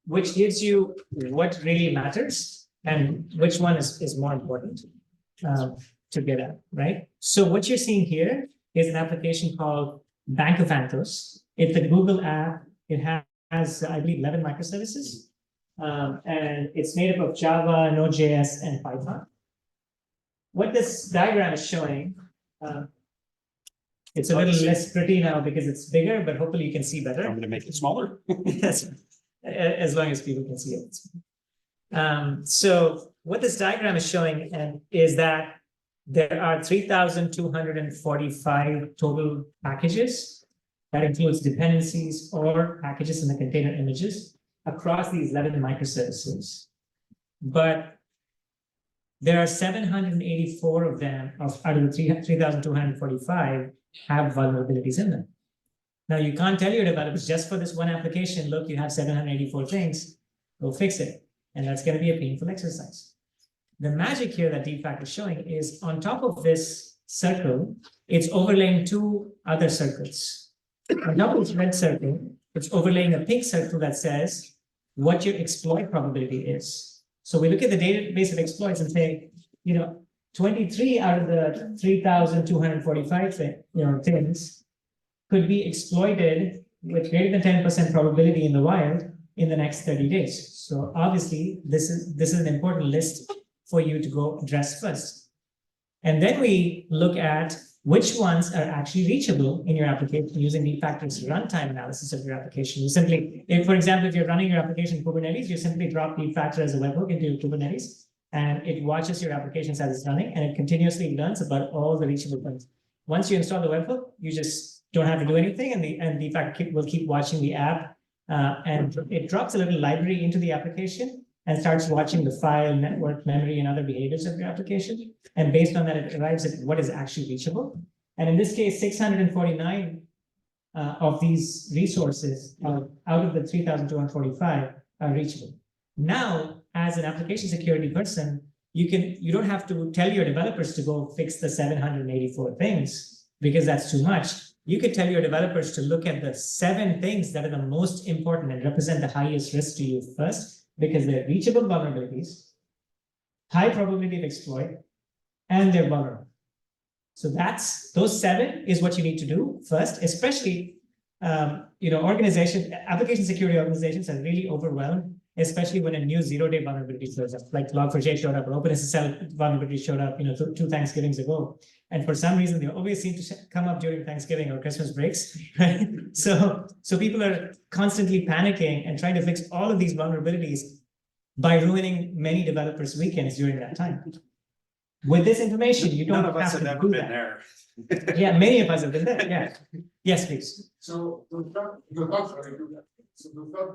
which gives you what really matters and which one is more important to get at, right? So what you're seeing here is an application called Bank of Anthos. It's a Google app. It has, I believe, 11 microservices, and it's made up of Java, Node.js, and Python. What this diagram is showing, it's a little less pretty now because it's bigger, but hopefully you can see better. I'm going to make it smaller. Yes, as long as people can see it. So what this diagram is showing is that there are 3,245 total packages. That includes dependencies or packages in the container images across these 11 microservices. But there are 784 of them out of the 3,245 have vulnerabilities in them. Now, you can't tell your developers just for this one application, look, you have 784 things, go fix it. And that's going to be a painful exercise. The magic here that DFACT is showing is on top of this circle, it's overlaying 2 other circles. On top of this red circle, it's overlaying a pink circle that says what your exploit probability is. So we look at the database of exploits and say, 23 out of the 3,245 things could be exploited with greater than 10% probability in the wild in the next 30 days. So obviously, this is an important list for you to go address first. And then we look at which ones are actually reachable in your application using DFACT's runtime analysis of your application. You simply, for example, if you're running your application in Kubernetes, you simply drop DFACT as a webhook into your Kubernetes, and it watches your applications as it's running, and it continuously learns about all the reachable points. Once you install the webhook, you just don't have to do anything, and DFACT will keep watching the app, and it drops a little library into the application and starts watching the file, network, memory, and other behaviors of your application. And based on that, it arrives at what is actually reachable. And in this case, 649 of these resources out of the 3,245 are reachable. Now, as an application security person, you don't have to tell your developers to go fix the 784 things because that's too much. You could tell your developers to look at the 7 things that are the most important and represent the highest risk to you first, because they're reachable vulnerabilities, high probability of exploit, and they're vulnerable. So those 7 is what you need to do first, especially application security organizations are really overwhelmed, especially when a new 0-day vulnerability shows up, like Log4j showed up, or OpenSSL vulnerability showed up, 2 Thanksgivings ago. And for some reason, they always seem to come up during Thanksgiving or Christmas breaks, right? So people are constantly panicking and trying to fix all of these vulnerabilities by ruining many developers' weekends during that time. With this information, you don't have to do that. There. Yeah, many of us have been there. Yeah. Yes, please. So the fact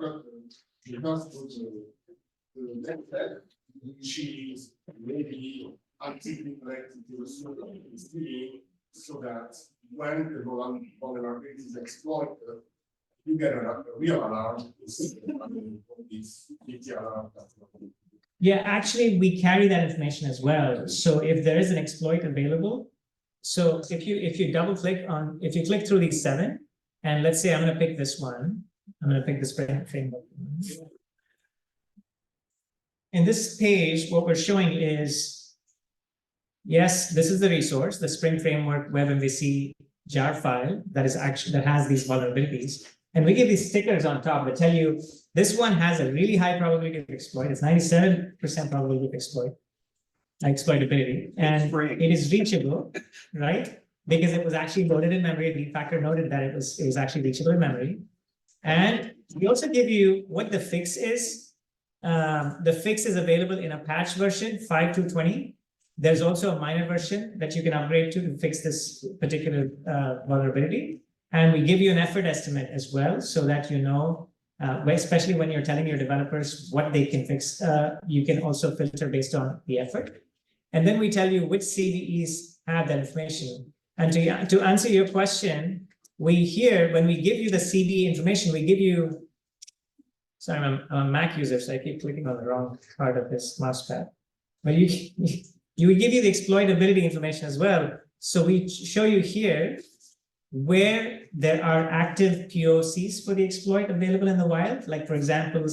that the next step, she is maybe actively connected to the server, so that when the vulnerability is exploited, you get a real alarm. Yeah, actually, we carry that information as well. So if there is an exploit available, so if you double click on, if you click through these 7, and let's say I'm going to pick this one, I'm going to pick this framework. In this page, what we're showing is, yes, this is the resource, the Spring Framework Web MVC jar file that has these vulnerabilities. And we give these stickers on top that tell you this one has a really high probability of exploit. It's 97% probability of exploit. exploitability, and Frame. it is reachable, right? Because it was actually loaded in memory. Lead factor noted that it was actually reachable in memory. And we also give you what the fix is. The fix is available in a patch version 5.2.20. There's also a minor version that you can upgrade to fix this particular vulnerability. And we give you an effort estimate as well, so that you know, especially when you're telling your developers what they can fix, you can also filter based on the effort. And then we tell you which CVEs have that information. And to answer your question, when we give you the CVE information, we give you, sorry, I'm a Mac user, so I keep clicking on the wrong part of this mouse pad. But we give you the exploitability information as well. So we show you here where there are active POCs for the exploit available in the wild. Like, for example,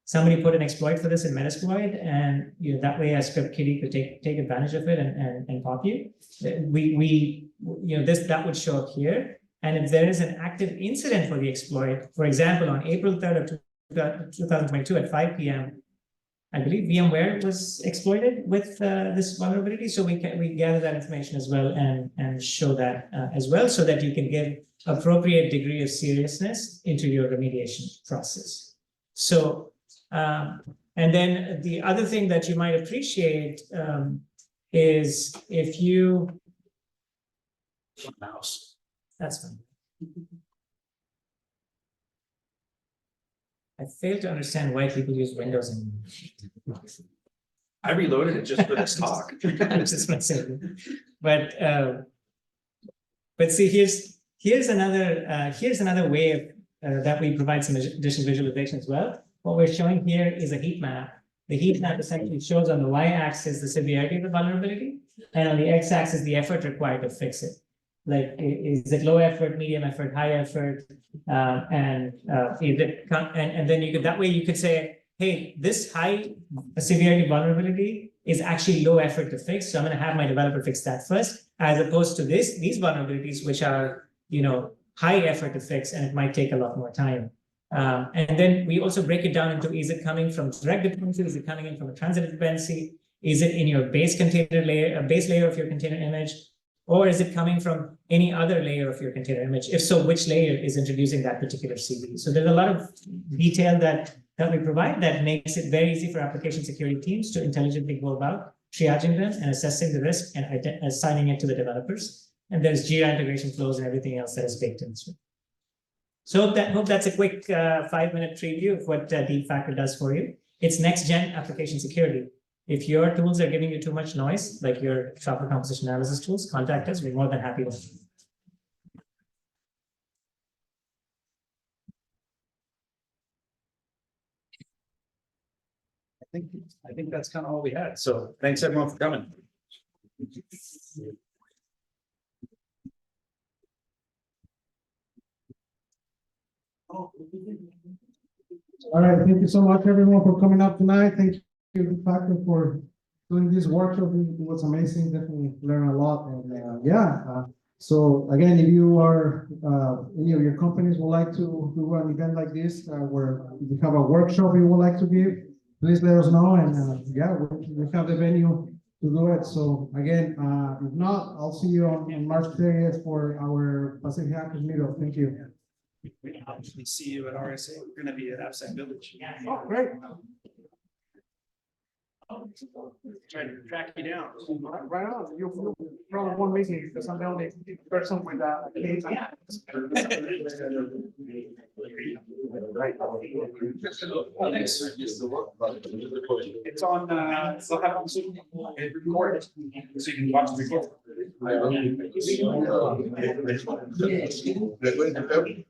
somebody put an exploit for this in Metasploit, and that way a script kiddie could take advantage of it and pop you. That would show up here. And if there is an active incident for the exploit, for example, on April 3rd of 2022 at 5 p.m., I believe VMware was exploited with this vulnerability. So we gather that information as well and show that as well, so that you can give appropriate degree of seriousness into your remediation process. So, and then the other thing that you might appreciate is if you, mouse, that's fine. I fail to understand why people use Windows and I reloaded it just for this talk. just myself. But see, here's another way of that we provide some additional visualization as well. What we're showing here is a heat map. The heat map essentially shows on the y-axis the severity of the vulnerability, and on the x-axis the effort required to fix it. Like, is it low effort, medium effort, high effort, and then that way you could say, hey, this high severity vulnerability is actually low effort to fix, so I'm going to have my developer fix that first, as opposed to these vulnerabilities which are high effort to fix, and it might take a lot more time. And then we also break it down into, is it coming from direct dependency, is it coming in from a transitive dependency, is it in your base container layer, a base layer of your container image, or is it coming from any other layer of your container image? If so, which layer is introducing that particular CVE? So there's a lot of detail that we provide that makes it very easy for application security teams to intelligently go about triaging them and assessing the risk and assigning it to the developers. And there's Jira integration flows and everything else that is baked in. So hope that's a quick 5-minute preview of what Deep Factor does for you. It's next-gen application security. If your tools are giving you too much noise, like your software composition analysis tools, contact us. We're more than happy to. I think that's kind of all we had. So thanks everyone for coming. All right, thank you so much, everyone, for coming up tonight. Thank you, Factor, for doing this workshop. It was amazing. Definitely learn a lot. And so again, if you are any of your companies would like to do an event like this, where you have a workshop you would like to give, please let us know. And we have the venue to do it. So again, if not, I'll see you on March 30th for our Pacific Hackers meetup. Thank you. We can actually see you at RSA. We're going to be at Absent Village. Oh, great. Trying to track you down. Right on. You probably won't meet me because I'm the only person with a case. Thanks. It's on, they'll have it on Zoom. It's recorded, so you can watch the recording.